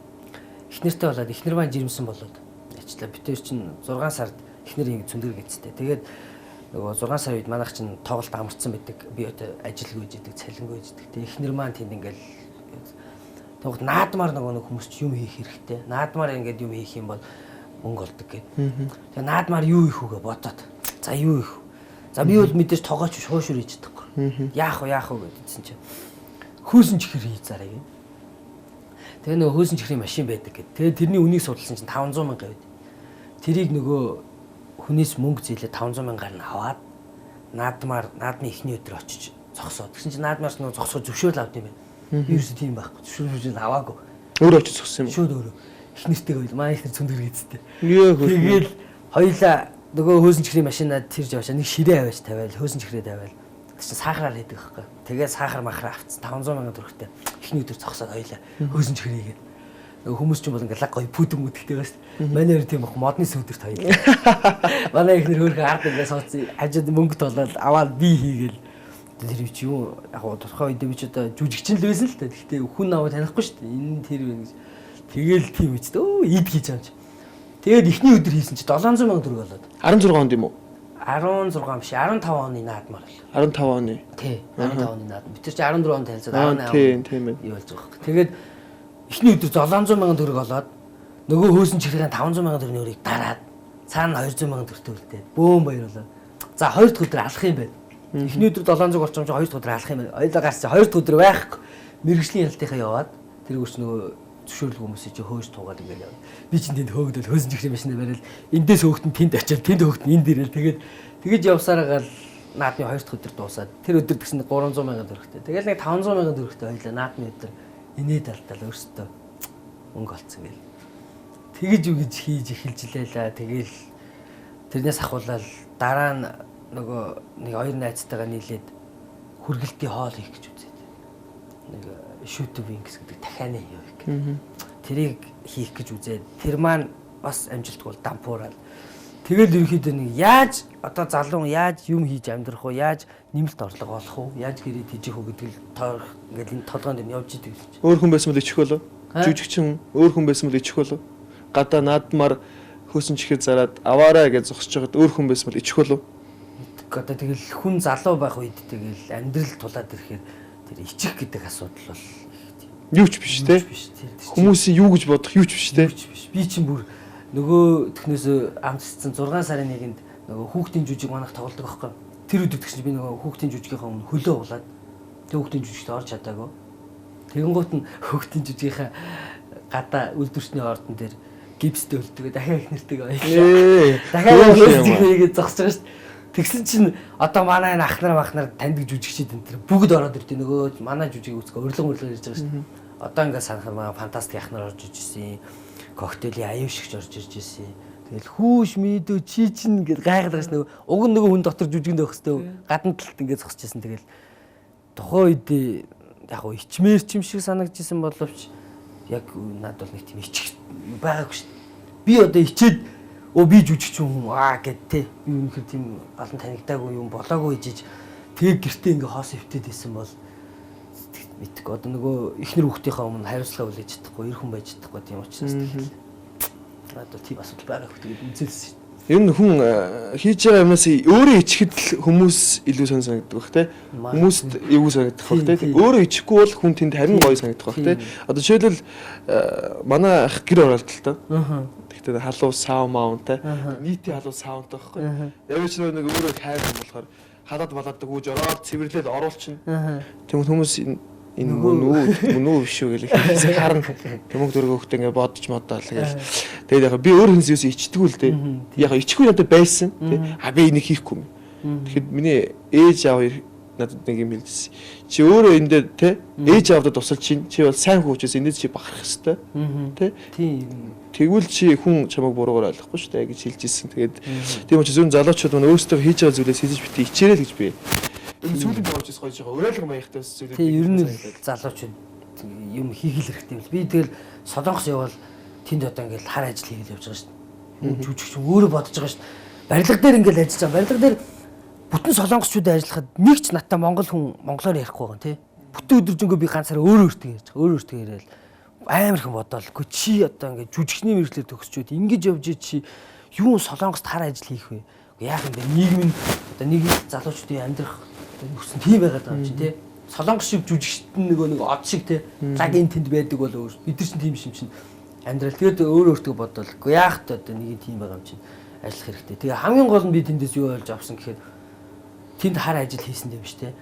Ихнэртэй болоод ихнэр маань жирэмсэн болоод ячлаа. Би тэр чинь 6 сард ихнэр ингэ цөндөр гэцтэй. Тэгээд нөгөө 6 сарын үед манайх чинь тоглолт амарцсан байдаг. Би одоо ажилгүй жидэг, цалингүй жидэг. Тэгээд ихнэр маань тэнд ингээл тэгвэл наадмаар нөгөө хүмүүс ч юм хийх хэрэгтэй. Наадмаар ингээд юм хийх юм бол мөнгө олдог гэд. Тэгээд наадмаар юу хийх үгээ бодоод. За юу хийх. За би бол мэдээж тоогооч шуушур хийж чадахгүй. Яах вэ гэдсэн чинь хөөсөн чихэр хийцаарай гэ. Тэгээ нөгөө хөөсөн чихрийн машин байдаг гэд. Тэгээ тэрний үнийг судалсан чинь 500 мянга байд. Тэрийг нөгөө хүнээс мөнгө зээлээ 500 мянгаар нь аваад наадмын эхний өдөр очиж зогсоод. Тэгсэн чинь наадмаас нөгөө зогсоо зөвшөөрөл авд юм байна. Би ерөөсөө тийм байхгүй. Зөвшөөрөл аваагүй. Өөрөө очиж зогссон юм. Шууд өөрөө. Эхнэртэйгээ байл. Манай эхнэр цөндөр хийцтэй. Тэгэл хоёлаа нөгөө хөөсөн чихрийн машинаа тэрж яваачаа нэг ширээ аваач тавиал хөөсөн чихрээ тавиал тэр чинь сахараар хийдэг байхгүй. Тэгээд сахар махраа авцсан 500 сая төгрөгтэй эхний өдөр зогсоод хоёлаа хөөсөн чихрийгээд нөгөө хүмүүс ч юм бол ингээл гоё пүдэн мүдэлтэй байна шүү дээ. Манай хоёр тийм бах модны сүүдэрт хоёлаа. Манай эхнэр хөөрхөн ард ингээд сууцсан хажууд мөнгө толоод аваад би хийгээл тэр чи юу яг тодорхой үед би ч одоо жүжигчин л байсан л та. Гэхдээ хүн аваа танихгүй шүү дээ. Энэ тэр вэ гэж. Тэгэл тийм үст өө ид хийж амж. Тэгээд эхний өдөр хийсэн чи 700 сая төгрөг болоод. 16 онд юм уу? 16 биш 15 оны наадмаар л. 15 оны. Тий, 15 оны наадам. Бид чи 14 онд танилцаад 18 он. Тийм ээ. Юу болж байгаа юм. Тэгээд эхний өдөр 700 сая төгрөг болоод нөгөө хөөсөн чихрийн 500 сая төгрөгийн өрийг дараад цаана 200 сая төгрөгтэй үлдээд бөөм баярлаа. За хоёр дахь өдөр алах юм байна. Эхний өдөр 700 орчим чи хоёр дахь өдөр алах юм байна. Ойлоо гарч хоёр дахь өдөр байхгүй. Мэргэжлийн ялтынхаа яваад тэр гүрч нөгөө зөвшөөрлөг хүмүүсийг чи хөөж туугаад ингээл яваа. Би чинь тэнд хөөгдөл хөөсөн чихрийн машинаа барил эндээс хөөгтөн тэнд очиад тэнд хөөгтөн энд ирэл тэгээд явсараагаал наадмын хоёр дахь өдөр дуусаад тэр өдөр тэгсэн 300 сая төгрөгтэй. Тэгэл нэг 500 сая төгрөгтэй хоёлаа наадмын өдөр инээд алдал өөртөө мөнгө олцсон гээл. Тэгэж үгэж хийж эхэлж лээ. Тэгэл тэрнээс ахуулаад дараа нь нөгөө нэг хоёр найзтайгаа нийлээд хүргэлтийн хоол хийх гэж үзээд. Нэг шүүтв вингс гэдэг дахианы юу гэх. Тэрийг хийх гэж үзээд тэр маань бас амжилтгүй бол дампуураад. Тэгэл ерөөхдөө нэг яаж одоо залуу яаж юм хийж амьдрах уу? Яаж нэмэлт орлого олох уу? Яаж гэрээ тийжих үү гэдэг л тоорох ингээл энэ толгойд нь явж идэг л. Өөр хүн байсан бол ичих болов. Жүжигчин өөр хүн байсан бол ичих болов. Гадаа наадмаар хөөсөн чихэр зараад аваарай гэж зогсож байгаад өөр хүн байсан бол ичих болов. Одоо тэгэл хүн залуу байх үед тэгэл амьдрал тулаад ирэхээр тэр ичих гэдэг асуудал бол юу ч биш те. Хүмүүсийн юу гэж бодох юу ч биш те. Би чинь бүр нөгөө төхнөөс амтцсан 6 сарын 1-нд нөгөө хүүхдийн жүжиг манах тоглодог байхгүй. Тэр өдөр тэгсэн би нөгөө хүүхдийн жүжигийнхаа өмнө хөлөө углаад тэг хүүхдийн жүжигт орж чадаагүй. Тэгэнгუут нь хүүхдийн жүжигийнхаа гадаа үйлдвэрчний ордон дээр гипстэй өлтгөө дахиад их нэртэйгээ баярлаа. Дахиад хийгээд зогсож байгаа шүү дээ. Тэгсэн чинь одоо манай ах нар таньдаг жүжигчид энэ бүгд ороод ирдэ нөгөө манай жүжиг үзгээ урилга ирж байгаа шүү дээ. Одоо ингээд санах юм фантастик ах нар орж иж ирсэн. Коктейлийн аюу шигч орж ирж ирсэн. Тэгэл хүүш мэдүү чи чин гэд гайхалгаж нөгөө уг нь нөгөө хүн дотор жүжигэнд байх хэвээр гадна талд ингээд зогсож ирсэн. Тэгэл тухайн үед яг гоо ичмээр ч юм шиг санагдчихсан боловч яг надад бол нэг тийм ичих байгаагүй шүү дээ. Би одоо ичээд би жүжигч юм гэд те би үнэхээр тийм олон танигдаагүй юм болоогүй гэж тэг гэртээ ингээ хоос хөвтөд исэн бол мэдгүй одоо нөгөө ихнэр хүүхдийнхээ өмнө хариуцлага үлээж чадахгүй эр хүн байж чадахгүй тийм учраас надад тийм асуудал байгаагүй тэгээд үзэлсэн. Ер нь хүн хийж байгаа юмнаас өөрөө ичихэд л хүмүүс илүү сонь санагддаг бах те. Хүмүүст эвгүй санагдах бах те. Өөрөө ичихгүй бол хүн тэнд харин гоё санагдах бах те. Одоо жишээлбэл манай ах гэр оролт л тоо. Тэгтээ халуун сав маунт те. Нийтийн халуун савнт байхгүй. Яг ч нэг өөрөө хайр юм болохоор халаад балаадаг үүж ороод цэвэрлээд оруулчихна. Тэгмээ хүмүүс энэ мөн үү биш үү гэж харна. Тэмэг дөрөв хөхтэй ингээд бодож модоо л гээл. Тэгээд яг би өөр хүнээс ичдэггүй л дээ. Яг ичихгүй надад байсан. А би энийг хийхгүй юм. Тэгэхэд миний ээж аав надад нэг юм хэлсэн. Чи өөрөө энэ дээр те ээж аавдад тусалж чинь чи бол сайн хүүчээс энэс чи бахарх хэвээр те. Тийм. Тэгвэл чи хүн чамайг буруугаар ойлгохгүй шүү дээ гэж хэлж ирсэн. Тэгээд тийм учраас зөвхөн залуучууд мань өөрсдөө хийж байгаа зүйлээс хийж битээ ичээрэй л гэж би. Сүүлийн боожс гоё жоо уриалга маягтай зүйлээ. Тийм ер нь залуучууд юм хийх хэрэгтэй юм. Би тэгэл Солонгос явбал тэнд одоо ингээл хар ажил хийгээл явж байгаа шүү дээ. Жүжигч өөрөө бодож байгаа шүү дээ. Барилга дээр ингээл ажиллаж байгаа. Барилга дээр бүтэн солонгосчуудад ажиллахад нэг ч натаа монгол хүн монголоор ярихгүй байгаа тийм. Бүтэн өдөржингөө би ганцаараа өөрөө ярьж байгаа. Өөрөө яриад амар их бодоол. Гэхдээ чи одоо ингээд жүжигчний мэргэжлэр төгсчөөд ингэж явж чи юу солонгост хар ажил хийх вэ? Яг ингээд нийгмийн одоо нэг залуучуудын амьдрах нөхсөн тийм байгаад байгаа юм чи тий. Солонгос шиг жүжигчт нэг од шиг тий. Лаг энэ тэнд байдаг бол өөр. Бид нар чинь тийм юм чинь амьдрал. Тэгээд өөртөө бодвол яах вэ одоо нэг тийм байгаа юм чинь ажиллах хэрэгтэй. Тэгээ хамгийн гол нь би тэндээс юу ойлгож авсан гэхээр тэнд хар ажил хийсэн юм биш тий.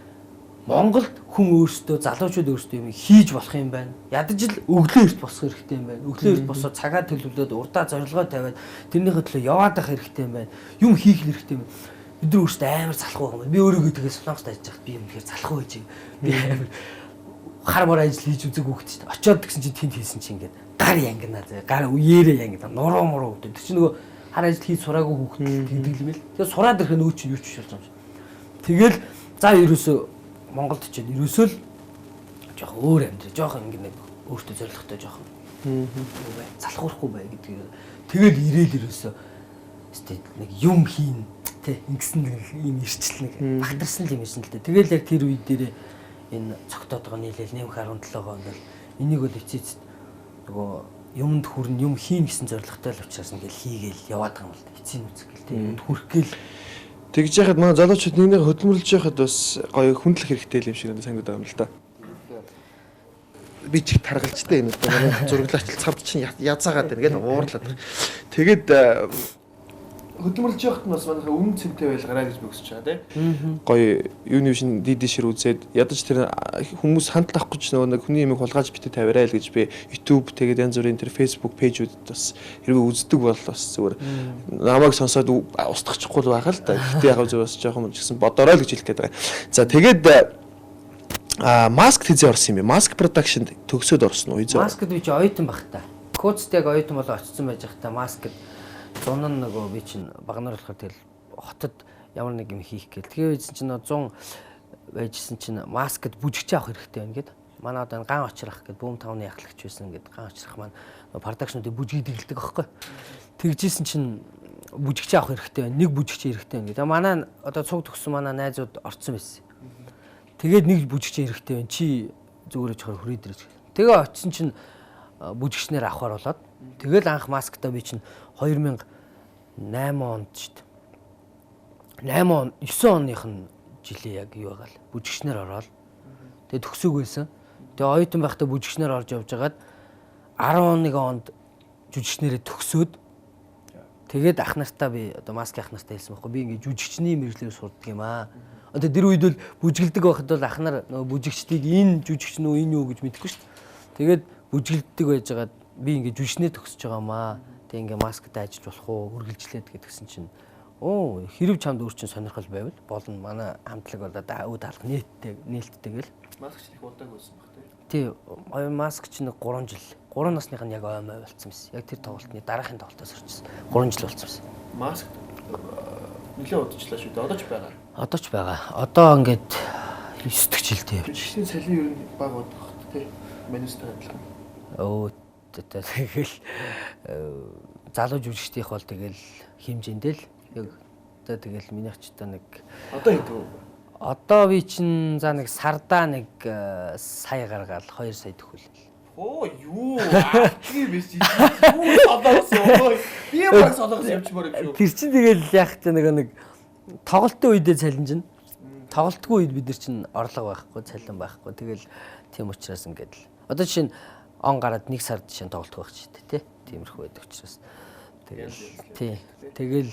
Монголд хүн өөртөө залуучууд өөртөө юм хийж болох юм байна. Ядаж л өглөө эрт босох хэрэгтэй юм байна. Өглөө эрт босоод цагаа төлөвлөөд урдаа зорилгоо тавиад тэрнийхээ төлөө яваад байх хэрэгтэй юм байна. Юм хийх хэрэгтэй юм. Бид нар өөртөө амар залхуу байгаа юм. Би өөрийгөө тэгээс солонгост ажиллаж байхад би юм ихээр залхуу байж юм. Би амар хар мар ажил хийж үзэг хүүхэд шүү дээ. Очоод тэгсэн чинь тэнд хийсэн чинь ингээд гар янгинаа зэ. Гар үеэрээ янгинаа. Нуруу муруу гэдэг. Тэр чинь нөгөө хар ажил хийж сураагүй хүүхэд гэдэг юм л. Тэгээ сураад ирэх нь өөч юу ч биш болж байгаа юм. Тэгэл за ерөөсөө Монголд ч ерөөсөө л жоох өөр амьдрал, жоох ингэ нэг өөртөө зоригтой жоох юм бай. Залхуурахгүй бай гэдгийг. Тэгэл ирээл ерөөсөө нэг юм хийн тэ ингэсэн нэг юм ирчил нэг багтарсан юм ирсэн л дээ. Тэгэл яг тэр үед дээр энэ цогтоод байгаа нийлээл нэмэх 17 онд л энийг бол эцээц нөгөө юмд хүрн юм хийн гэсэн зорилготой л учраас ингээл хийгээл яваад байгаа юм л да. Эцсийн үзэгэл тийм юмд хүрхгээл тэгж яхад манай залуучууд нэг хөдөлмөрлөж яхад бас гоё хүндлэх хэрэгтэй юм шиг надад санагдаад байна л да. Би ч их таргалжтай энэ одоо зураглаач цавд чинь язаагаад байна гэдэг уурлаад. Тэгээд хөдөлмөрлөж яхад нь бас манайхаа өмнө цэмтэй байлгараа гэж би хүсэж байгаа тийм. Гоё юуны шин дид шир үзээд ядаж тэр хүмүүс хандлах гэж нэг хүний юмыг хулгайж битээ тавиарай л гэж би YouTube тэгээд янз бүрийн тэр Facebook пэйжүүдэд бас хэрвээ үздэг бол бас зүгээр намайг сонсоод устгахгүй байгаа л да. Гэтэ яг зөв бас жоохон гэсэн бодорой л гэж хэлэх гээд байгаа. За тэгээд маск хийзээ орсон юм бэ? Маск production төгсөөд орсон уу? Маскд би чи оюутан байх та. Коцд яг оюутан болоо очсон байж хата маскд зун нөгөө би чинь багнаар болохоор тэгэл хотод ямар нэг юм хийх гээл. Тэгээ үйсэн чинь 100 байжсэн чинь маскд бүжигч авах хэрэгтэй байна гэд. Манай одоо ган очрах гэд бүүм тавны ахлагч байсан гэд ган очрах маань продакшнуудыг бүжигдэлдэг аахгүй. Тэгжсэн чинь бүжигч авах хэрэгтэй байна. Нэг бүжигч хэрэгтэй байна гэд. Манай одоо цуг төгссөн манай найзууд орцсон байсан. Тэгээд нэг бүжигч хэрэгтэй байна. Чи зүгээр очихоор хүрээд ирэж. Тэгээ очисон чинь бүжигчнэр авахар болоод тэгэл анх масктай би чинь 2008 онд шүү дээ. 8 он 9 оных нь жилийн яг юу байгаа л бүжигчнэр ороод тэгээ төгсөөг байсан. Тэгээ оюутан байхдаа бүжигчнэр орж явж хагаад 11 онд жүжигчнэрээ төгсөөд тэгээд ах нартаа би одоо маски ах нартаа хэлсэн байхгүй би ингээ жүжигчний мэргэжлээр сурдаг юм аа. Одоо тэр үед бол бүжиглдэг байхад бол ах нар нөгөө бүжигчдийг энэ жүжигч нөө энэ юу гэж мэдэхгүй шүү дээ. Тэгээд бүжиглдэг байжгаад би ингээ жүжигчнээ төгсөж байгаамаа. Тэг ингээ масктай ажиллаж болох уу үргэлжлээд гэдгсэн чинь оо хэрэг чамд өөр чинь сонирхол байвал болно манай хамтлаг болоод үүд алах нээлттэй гэл маск ч их удааг байсан баг тий маск ч нэг 3 жил 3 насных нь яг ой мой болцсон байсан яг тэр тоглолтны дараахийн тоглолтоос орчихсон 3 жил болцсон байсан маск нэлээд удажлаа шүү дээ одоо ч байгаа одоо ингээд 9 дэх жилдээ явж жишээ цалин ер нь бага удах тий менюстэй адилхан тэгэл залуу жүжигчдийнх бол тэгэл хэмжээндээ л яг одоо тэгэл минийх ч та нэг одоо хэд вэ? Одоо би чинь за нэг сардаа нэг сая гаргаад 2 сая төгөлөл. Оо юу аа биш юу солонгос би баг солонгос явчмаар юм шүү. Тэр чинь тэгэл яг та нэг тоглолтын үедээ цалинжина. Тоглолтгүй үед бид нар чинь орлого байхгүй, цалин байхгүй. Тэгэл тийм учраас ингээд л одоо жишээ нь он гараад 1 сард жишээ нь тоглолт байх ч тий. Тиймэрхүү байдаг учраас. Тэгэл тий. Тэгэл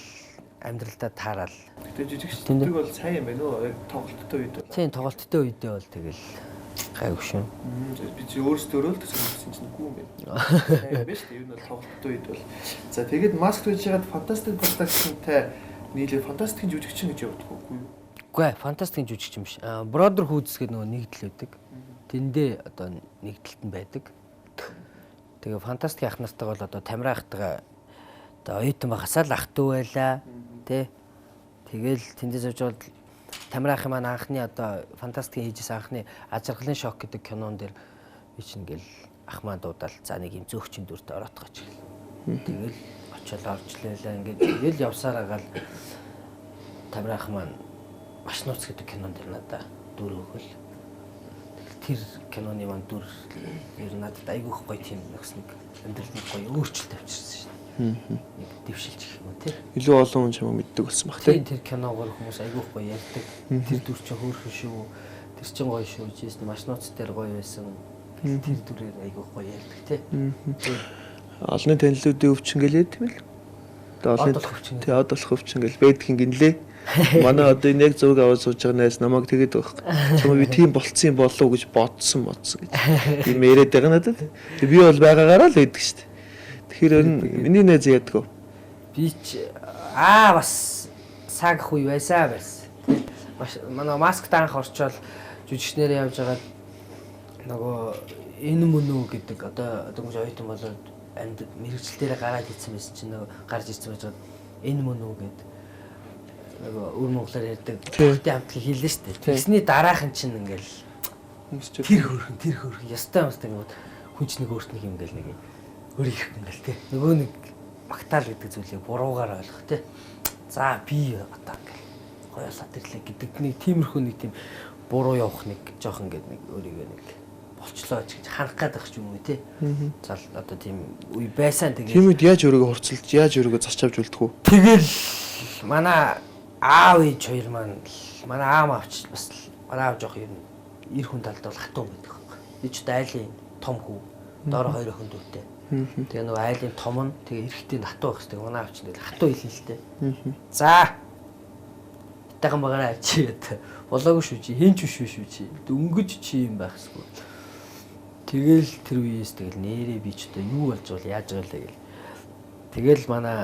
амьдралдаа таарал. Гэтэ жижигчдик бол сайн юм байна уу? Яг тоглолттой үед бол. Тийм тоглолттой үедээ бол тэгэл гайгүй шүү. Би чи өөрсдөө л төсөөлсөн чинь үгүй юм байна. Сайн биш үү? Юу нь тоглолттой үед бол. За тэгээд маск хийж ягаад фантастик продакшнтай нийлээ фантастикийн жүжигчин гэж явдаг уу? Үгүй ээ, фантастикийн жүжигчин биш. Brotherhood гэдэг нөгөө нэгдэл байдаг. Тэндээ одоо нэгдэлт нь байдаг. Тэгээ фантастик ах нартайгаа бол одоо Тамира ахтайгаа одоо оюутан байхасаа л ах トゥ байлаа. Тэ. Тэгэл тэндээс авч бол Тамира ахын маань анхны одоо фантастикийн хийжсэн анхны ажиргалын шок гэдэг кинон дээр би чинь ингээл ах маань дуудаал за нэг юм зөөгчийн дүрт ороотгооч. Тэгэл очиод орж лээлээ ингээд тэгэл явсаар агаал Тамира ах маань маш нууц гэдэг кинон дээр надаа дүр өгөл. Тэр киноны маань дүр ер нь надад айгүйх гоё тийм нэг амьдралд гоё өөрчлөлт авчирсан шин. Нэг дэвшилж гэх юм уу тий. Илүү олон хүн чамаа мэддэг болсон баг тий. Тэр киногоор хүмүүс айгүйх гоё ярьдаг. Тэр дүр чинь хөөрхөн шүү. Тэр чинь гоё шүү. Жийс маш нууц дээр гоё байсан. Тэр дүрээр айгүйх гоё ярьдаг тий. Олны танилуудын өвчин гэлээ тийм ээ. Тий одолох өвчин гэл байдгийн гинлээ. Манай одоо энэ яг зураг аваад сууж байгаа найз намайг тэгээд байгаа. Чамаа би тийм болцсон болов уу гэж бодсон гэж. Тийм яриад байгаа надад. Би бол байгаагаараа л байдаг шүү дээ. Тэгэхээр миний найз яадаг вэ? Би ч бас цаг хуй байсан. Маш манай масктай анх орчоод жүжигчнэр явж байгаад нөгөө энэ мөн үү гэдэг одоо хүмүүс оюутан болоод амьд мэрэгчлэлээр гараад ирсэн байсан чинь нөгөө гарч ирсэн байж энэ мөн үү гэдэг нөгөө өр монголоор ярьдаг бүгдийн хамтлаг хэлнэ шүү дээ. Тэгсний дараахан чинь ингээл тэр хөрхөн ястай ингээд хүн ч нэг өөрт нэг юм ингээл нэг өөрийнх ингээл тий. Нөгөө нэг магтаал гэдэг зүйлийг буруугаар ойлгох тий. За би одоо ингээл гоёсаад ирлээ гэдэг нэг тиймэрхүү нэг тийм буруу явах нэг жоох ингээд нэг өөрийгөө нэг болчлоо гэж ханах гэдэг ч юм уу тий. Зал одоо тийм үе байсан тэгээд. Тийм үед яаж өөрийгөө хурцлж, яаж өөрийгөө зарч авч үлдэх үү? Тэгэл манай аав ээж хоёр маань манай аав авч бас манай аав жоох юм эр хүн талд бол хатуу байдаг байхгүй. Би ч айлын том хүү. Доор хоёр охин дүүтэй. Тэгээ нөгөө айлын том нь тэгээ эрэхтэй хатуу байх хэрэгтэй. Манай аав ч тэгэл хатуу хэлэн л тээ. За. Таган багаараа чи гэдэг. Болоогүй шүү чи. Хэн ч биш шүү чи. Дөнгөж чи юм байхсгүй. Тэгэл тэр үеэс тэгэл нэрээ би ч одоо юу болж бол яаж байгаа лээ гэл. Тэгэл манай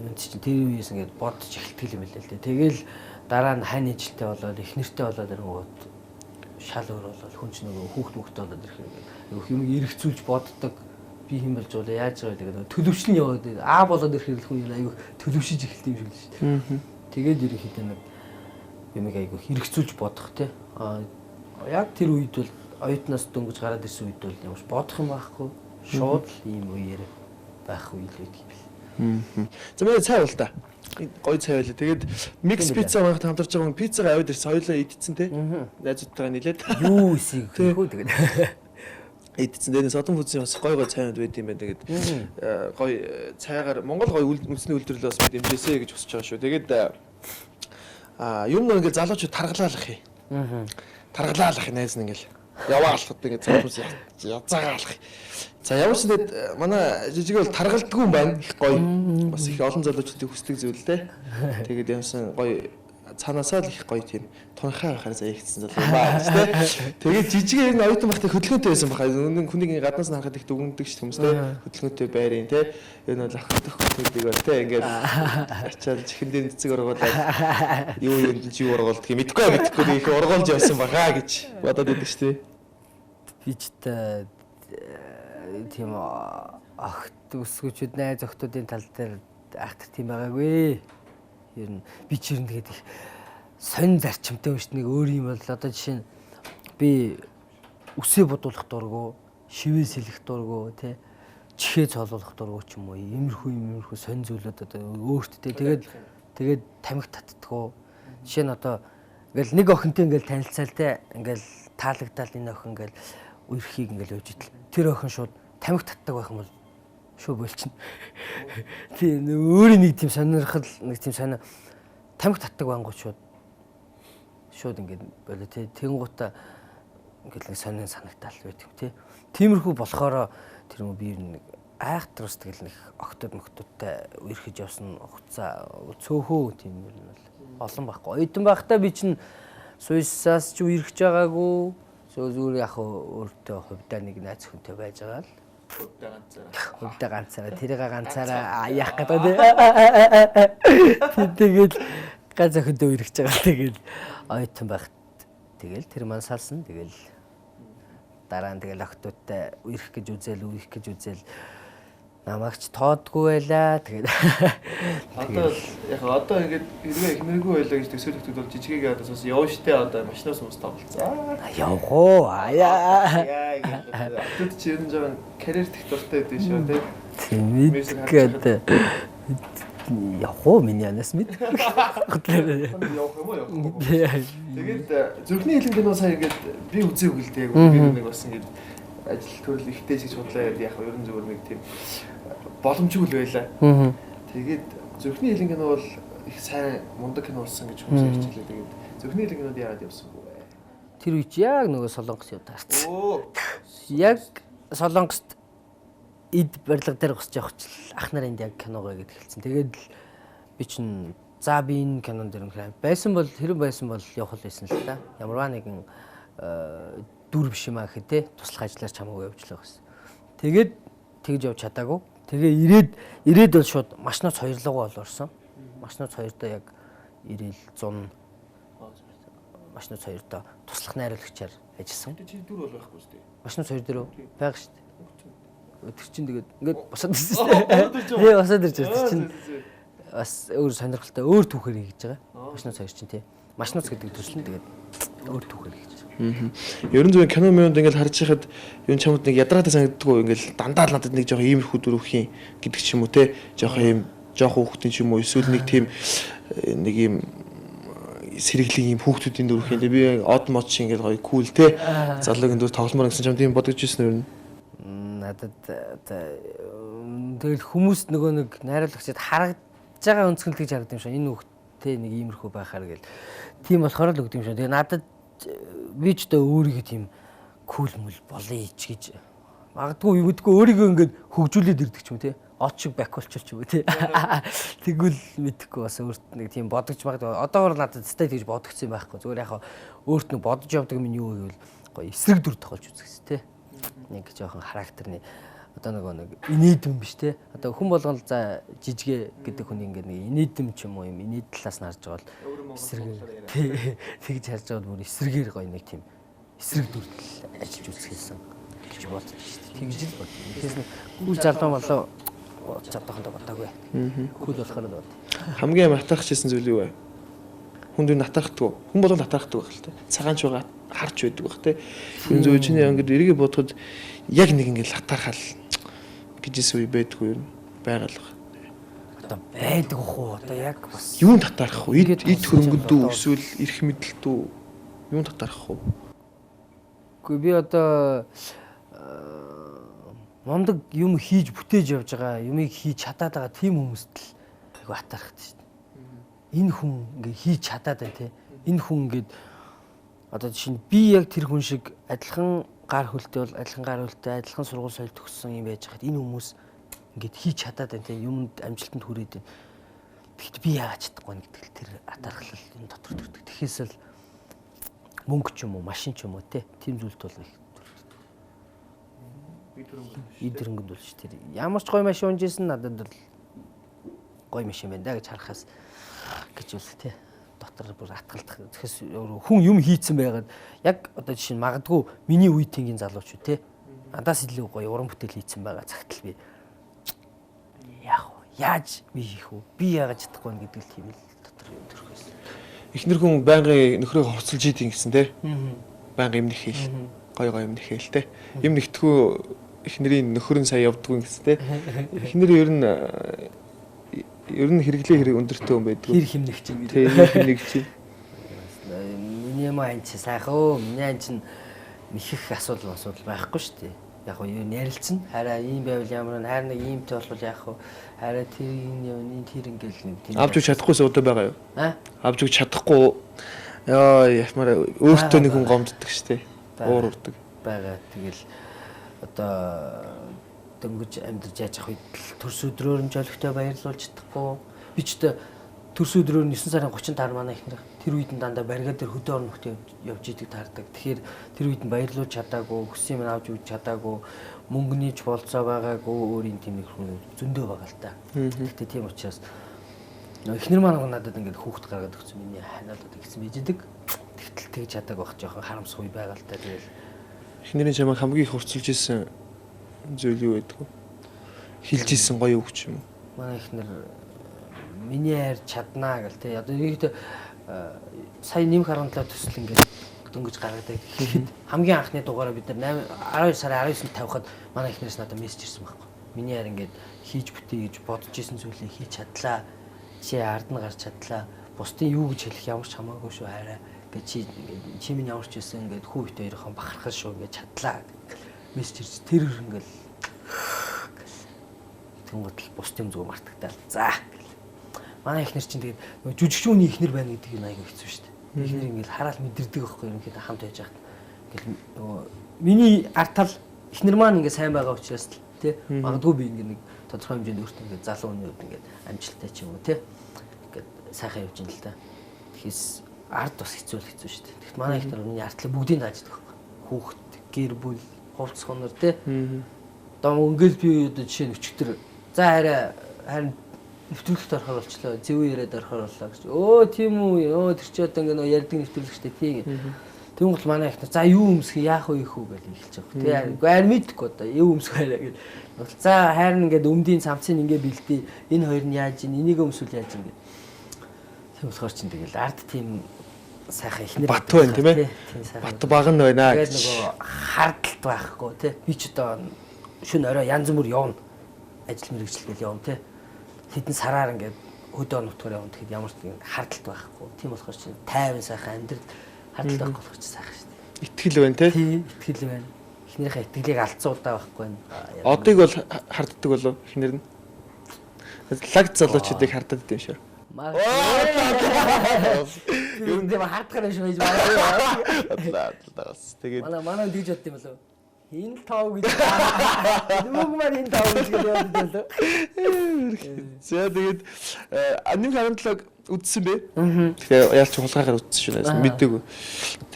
энэ чинь тэр үеэс ингээд бодож эхэлтгэл юм лээ л дээ. Тэгэл дараа нь хань ижилтэй болоод их нэртэй болоод нөгөө шал өөр болоод хүн ч нөгөө хүүхд мөхтэй болоод ирэх юм эргэцүүлж боддог. Би хэм болж бол яаж байгаа гэдэг төлөвшил нь яваад аа болоод ирэх хүн аягүй төлөвшиж эхэлт юм шиг л шүү дээ. Тэгээд ерөнхийдөө нэг юм аягүй хэрэгцүүлж бодох те. Яг тэр үед бол оюутнаас дөнгөж гараад ирсэн үед бол ямарч бодох юм байхгүй. Шууд ийм үеэр байх үйл байдаг юм бэл. За манай цай бол та. Гой цай байлаа. Тэгээд микс пицца манайхад хамтарч байгаа пиццагаа аваад ирсэн. Хоёулаа идсэн те. Найзуудтайгаа нийлээд. Юу эсийг хөө тэгээд. Идсэн. Тэгээд содон фүзийн бас гой цайнууд байд юм байна. Тэгээд гой цайгаар Монгол гой үндэсний үйлдвэрлэлээ бас дэмжээсэй гэж хүсэж байгаа шүү. Тэгээд юм нэг ингээл залуучууд таргалаалах юм. Таргалаалах найз нь ингээл яваалахад ингээд цаавс язаагаалах. За ямар ч нэт манай жижиг бол таргалдгүй юм байна. Их гоё. Бас их олон залуучуудыг хүсдэг зүйл те. Тэгээд ямсан гоё цаанаасаа л их гоё тийм тунхай байхаар заягдсан залуу баа те. Тэгээд жижиг энэ оюутан багтаа хөдөлгөөнтэй байсан баха. Хүнийг гаднаас нь харахад их дүгндэг ш хүмүүс те. Хөдөлгөөнтэй байрын те. Энэ бол ах дөх хөдөлгөөнийг бол те ингээд ачаал чихэндээ цэцэг ургуулаад юу юу ургуулдаг юм мэдгүй их ургуулж явсан баха гэж бодоод идэв ш те. Би ч тийм ахт өсгөөчүүд найз охтуудын тал дээр ахт тийм байгаагүй. Ер нь би ч ер нь тэгээд их сонь зарчимтай биш нэг өөр юм бол одоо жишээ нь би үсээ бодуулах дурггүй, шивээ сэлэх дурггүй тий чихээ цолуулах дурггүй ч юм уу иймэрхүү сонь зүйлүүд одоо өөртөө тэгээд тамхи татдаггүй. Жишээ нь одоо ингээл нэг охинтой ингээл танилцаал те ингээл таалагдал энэ охин ингээл үерхийг ингээл ууж идэл тэр охин шууд тамхи татдаг байх юм бол шууд болчихно. Тийм өөрийн нэг тийм сонирхол нэг тийм сонио тамхи татдаг байнгут шууд ингээд болоо тий тэнгуутаа ингээд нэг сонио санагтаал байдаг тий. Тиймэрхүү болохоор тэр мө би нэг айхтар ус тэгэл нэг октод мөктөдтэй үерхэж явсан хугацаа цөөхөө тийм юм бол олон байхгүй. Оюутан байхдаа би чинь Суйсаас ч үерхэж байгаагүй. Зүгээр яг өөртөө хувьдаа нэг найз хүнтэй байж байгаа л. Хувьдаа ганцаараа тэрийг ганцаараа яах гэдэг вэ? Тэгээд ганц охиндөө үерхэж байгаа. Тэгээд оюутан байхад тэгэл тэр маань салсан. Тэгэл дараа нь тэгэл охтуудтай үерх гэж үзэл намаагч тоодгүй байлаа. Тэгээд одоо ингээд хэрвээ ихнэргүй байлаа гэж төсөөлөхөд бол жижигээ одоо бас явна штэ одоо машинаас мус тоглолцоо. Явах уу? Тэд чи ер нь жоохон карьер тех дуртай байдаг шүү тий. Тэгээд явах уу миний анаас мэд. Явах юм уу? Тэгээд зүрхний хилэн кино сая ингээд би үзээгүй л дээ. Би нэг бас ингээд ажил төрөл ихтэй гэж бодлоо яг ер нь зөвөр нэг тийм боломжгүй л байлаа. Тэгээд зүрхний хилэн кино бол их сайн мундаг кино болсон гэж хүмүүс ярьж байлаа. Тэгээд зүрхний хилэн кинод яагаад явсангүй вэ? Тэр үуч яг нөгөө Солонгос яваад гарсан. Яг Солонгост эд барилга дээр госч явах чил ах нар энд яг киногоо гэж хэлсэн. Тэгээд би чинь за би энэ кинон дээр нөхөр байсан бол хэрэг байсан бол явах л байсан л та. Ямарваа нэгэн дүр биш юм аа гэхэд те туслах ажиллаар чамаагүй явуулах гэсэн. Тэгээд тэгж явж чадаагүй. Тэгээ ирээд бол шууд машинаас хоёрлогоо олорсон. Машинаас хоёрдоо яг ирээл 100 машинаас хоёрдоо туслах найруулагчаар ажилласан. Чи дүр бол байхгүй шүү дээ. Машинаас хоёр дээр байга шүү дээ. Тэр чинь тэгээд ингээд босоод ирсэн шүү дээ. Тий босоод ирж байгаа чинь бас өөр сонирхолтой өөр түүхээр хийж байгаа. Машинаас хоёр чинь тий. Машинаас гэдэг төсөл нь тэгээд өөр түүхээр хийж байгаа. Ерөн зөв кино мөнд ингээл харж байхад юу чамд нэг ядраатай санагддаггүй ингээл дандаа л надад нэг жоох иймэрхүү дүрвхийн гэдэг ч юм уу те жоох юм жоох хүүхдийн ч юм уу эсвэл нэг тийм нэг юм сэргэлийн юм хүүхдүүдийн дүрх юм. Би од мод шиг ингээд гоё кул те. Залуугийн дүр тогломоор гэсэн ч юм тийм бодож ирсэн юм. Надад тэгэл хүмүүс нөгөө нэг найруулагчид харагдаж байгаа өнцгөл гэж харагдсан юм шиг энэ хүүхдтэй нэг иймэрхүү байхаар гэл. Тийм болохоор л үгдэм шиг. Тэгээ надад би ч одоо өөрийгөө тийм кул мөл болъё ч гэж магадгүй юу гэдэггүй өөрийгөө ингээд хөгжүүлээд ирдэг ч юм те. Од шиг бакулчулч юм те. Тэгвэл мэдэхгүй бас өөрт нэг тийм бодож магадгүй. Одоогор надад стай тэгж бодогдсон байхгүй. Зүгээр яхаа өөрт нэг бодож явдаг минь юу гэвэл гоё эсрэг дүр тохиолж үзэхс те. Нэг жоохон характерны одоо нэг инээдэм биш те. Одоо хүн болгоно за жижигэ гэдэг хүн ингээд нэг инээдэм ч юм уу юм инээд талаас нь харж байгаа бол эсрэг те. Тэгж харж байгаа бүр эсрэгээр гоё нэг тийм эсрэг дүртэл ажиллаж үзэхсэн гэж бодож шүү дээ. Тэгж л бод. Тэгээс нэг үл залуу болоо чадаханд бодоогүй. Хөл болохоор л бод. Хамгийн матахчихсан зүйл юу вэ? Хүн дөр натахдаггүй. Хүн болон натахдаггүй байх л те. Цагаанч байгаа харж байдаг байх те. Энэ зүйл чиний ингээд эргээ бодоход яг нэг ингээд латархал гэжсэн үе байдгүй юм байгаал баг. Одоо байдаг уу? Одоо яг бас юунд татарах вэ? Эд хөрөнгөнд үү эсвэл эрх мэдэлт үү? Юунд татарах вэ? Гэхдээ би одоо мондөг юм хийж бүтээж явж байгаа, юмыг хийж чадаад байгаа тийм хүмүүст л айгу атархдаг шүү дээ. Энэ хүн ингээ хийж чадаад байна те. Энэ хүн ингээд одоо жишээ нь би яг тэр хүн шиг адилхан гар хөлтэй бол адилхан гар хөлтэй, адилхан сургууль соёл төгссөн юм байж хаад энэ хүмүүс ингээд хийж чадаад байна те. Юмд амжилтанд хүрээд байна. Тэгэхдээ би яагаад чадахгүй нэ гэдэг тэр атархлал энэ дотор төрдөг. Тэхээс л мөнгө ч юм уу, машин ч юм уу те. Тим зүйлд бол их идэрнгэнд бол ш тэр ямар ч гоё машин унжсэн надад бол гоё машин байна да гэж харахаас гэж үл тээ дотор бүр атгалдах. Тэгэхээс хүн юм хийцэн байгаад яг одоо жишээ нь магадгүй миний үеийнгийн залууч үү тээ надаас илүү гоё уран бүтээл хийцэн байгаа цагт л би яаж би хийх вэ? Би яагаад чадахгүй гэдэг л тийм л дотор юм төрхөөс. Эхнэр хүн байнгын нөхрөө хувцалж идэв гэсэн тээ. Байнгын юм нэхэл. Гоё юм нэхэл тээ. Юм нэгтгэхүү эхнэрийн нөхөр нь сая явдггүй гэсэн те. Эхнэр ер нь хэрэглээ хэрэг өндөртэй юм байдаг. Тэр химнэгч юм. Тийм химнэгч. Миний маань ч сайхан өө. Миний ань чинь нэхэх асуудал байхгүй шүү дээ. Яг нь юу ярилцсан. Хараа ийм байвал ямар нэг хайр нэг иймтэй болвол яах вэ? Хараа тэр энэ тэр ингээл нэг тийм. Авч өгч чадахгүй суудаа байгаа юу? Авч өгч чадахгүй. Яа яхмаар өөртөө нэг хүн гомддог шүү дээ. Уур урдаг. Бага тэгэл одоо дөнгөж амьдарч яаж ах үед төрс өдрөөр нь жолигтой баярлуулж чадахгүй. Би ч одоо төрс өдрөөр 9 сарын 30-нд манай ихнэр тэр үед нь дандаа барига дээр хөдөө орон нөхдөд явж идэг таардаг. Тэгэхээр тэр үед нь баярлуулж чадаагүй, хүссэн юм авч өгч чадаагүй, мөнгөний ч болцоо байгаагүй өөрийн тийм их хүн зөндөө байгаа л та. Гэхдээ тийм учраас ихнэр маань надад ингээд хүүхд гаргаад өгсөн миний ханиалаад гэсэн бийждэг. Тэгтэл тэгж чадаагүй байх жоохон харамсгүй байгаа л та. Тэгэл эхнэрийн чамайг хамгийн их хурцлж исэн зүйл юу байдаг вэ? Хилж исэн гоё үг ч юм уу? Манай эхнэр миний хайр чаднаа гэл те. Одоо нэгт сая нэмэх 17 төсөл ингээд дөнгөж гаргадаг. Хамгийн анхны дугаараа бид нар 12 сарын 19-нд тавихад манай эхнэрээс надад мессеж ирсэн байхгүй. Миний хайр ингээд хийж бүтээ гэж бодож исэн зүйлийг хийж чадлаа. Чи ард нь гарч чадлаа. Бусдын юу гэж хэлэх ямар ч хамаагүй шүү хайраа. Гэ чи минь ямар ч байсан ингээд хүүхд хоёрхон бахархал шүү ингээд чадлаа мессеж ирж тэр ингээд тэнгуут л бусдын зүг мартагтаал за гэл манай ихнэр чинь тэгээд нөгөө жүжигчүүний ихнэр байна гэдэг нь айгүй хэцүү шүү дээ. Ихнэр ингээд хараал мэдэрдэг байхгүй юм гээд хамт байж хат гэл нөгөө миний артал ихнэр маань ингээд сайн байгаа учраас л тий магадгүй би ингээд нэг тодорхой хэмжээнд өөртөө ингээд залуу өнөд ингээд амжилттай ч юм уу тий ингээд сайхан явж ин л та. Тэгэхээс ард бас хэцүү шүү дээ. Тэгэхдээ манай ихнэр миний артлаа бүгдийг дааждаг байхгүй. Хүүхэд, гэр бүл, хувцс хонор тий. Одоо ингээл би одоо жишээ нь өчтөр за харин нэвтрүүлэгт орохоор болчлоо. Зэвүү яриад орохоор боллоо гэж. Өө тийм үү. Өө тэр чи одоо ингээд ярьдаг нэвтрүүлэгчтэй тий. Тэнгуут манай ихнэр за юу өмсөх яах вэ ихүү гэж эхэлж байгаа. Тий. Үгүй харин мэдхгүй одоо юу өмсөх байлаа гэж. За харин ингээд өмдийн цамцыг ингээд бэлдээ. Энэ хоёр нь яаж ийн, энийг өмсвөл яаж ийн гэдэг. Тийм болохоор чинь тэгэл ард тийм сайхан ихнэр бат байна тийм ээ. Бат баг нь байна гэж. Нөгөө хардталт байхгүй тий. Би ч одоо шөнө орой янз бүр явна. Ажил мэргэжил гэл явна тий. Хэдэн сараар ингээд хөдөө нутгаар явна гэхэд ямар ч хардталт байхгүй. Тийм болохоор чи тайван сайхан амьдрал хардталт байхгүй болохоор чи сайхан шүү дээ. Итгэл байна те. Тийм, итгэл байна. Эхнэрийнхээ итгэлийг алдцуулдаа байхгүй байна. Одыг бол харддаг болов эхнэр нь. Лагд залуучуудыг харддаг юм шүү. Юу нэ хардахаар биш байж байна. Тэгээд манай диж бодд юм болов. Энэ тав гэж. Нүгмар энэ тав гэж боддог болов. За тэгээд аним харамтлаг үдсэн бэ? Тэгэхээр яалч хулгаагаар үдсэн шүү дээ. Мэдээгүй.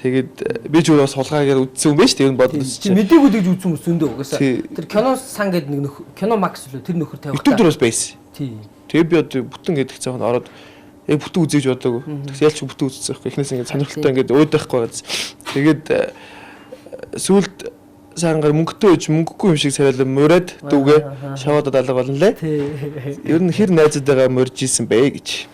Тэгээд би ч өөрөө бас хулгаагаар үдсэн юм байна шүү дээ. Энэ бодож чи мэдээгүй гэж үдсэн хүмүүс зөндөө угаасаа. Тэр кино сан гэдэг нэг кино макс лөө тэр нөхөр тавих. YouTube дээрс байсан. Тий. Тэгээд би одоо бүтэн гэдэг цааханд ороод яг бүтэн үзэж бодоогүй. Тэгсэн ялч бүтэн үзсэн байхгүй. Эхнээс ингээд сонирхолтой ингээд уудахгүй байгааз. Тэгээд сүүлд сарангаар мөнгөтэй үж мөнгөгүй юм шиг царайлан мураад дүүгээ шаваад алга болно лээ. Ер нь хэр найзуудаагаа морж исэн бэ гэж.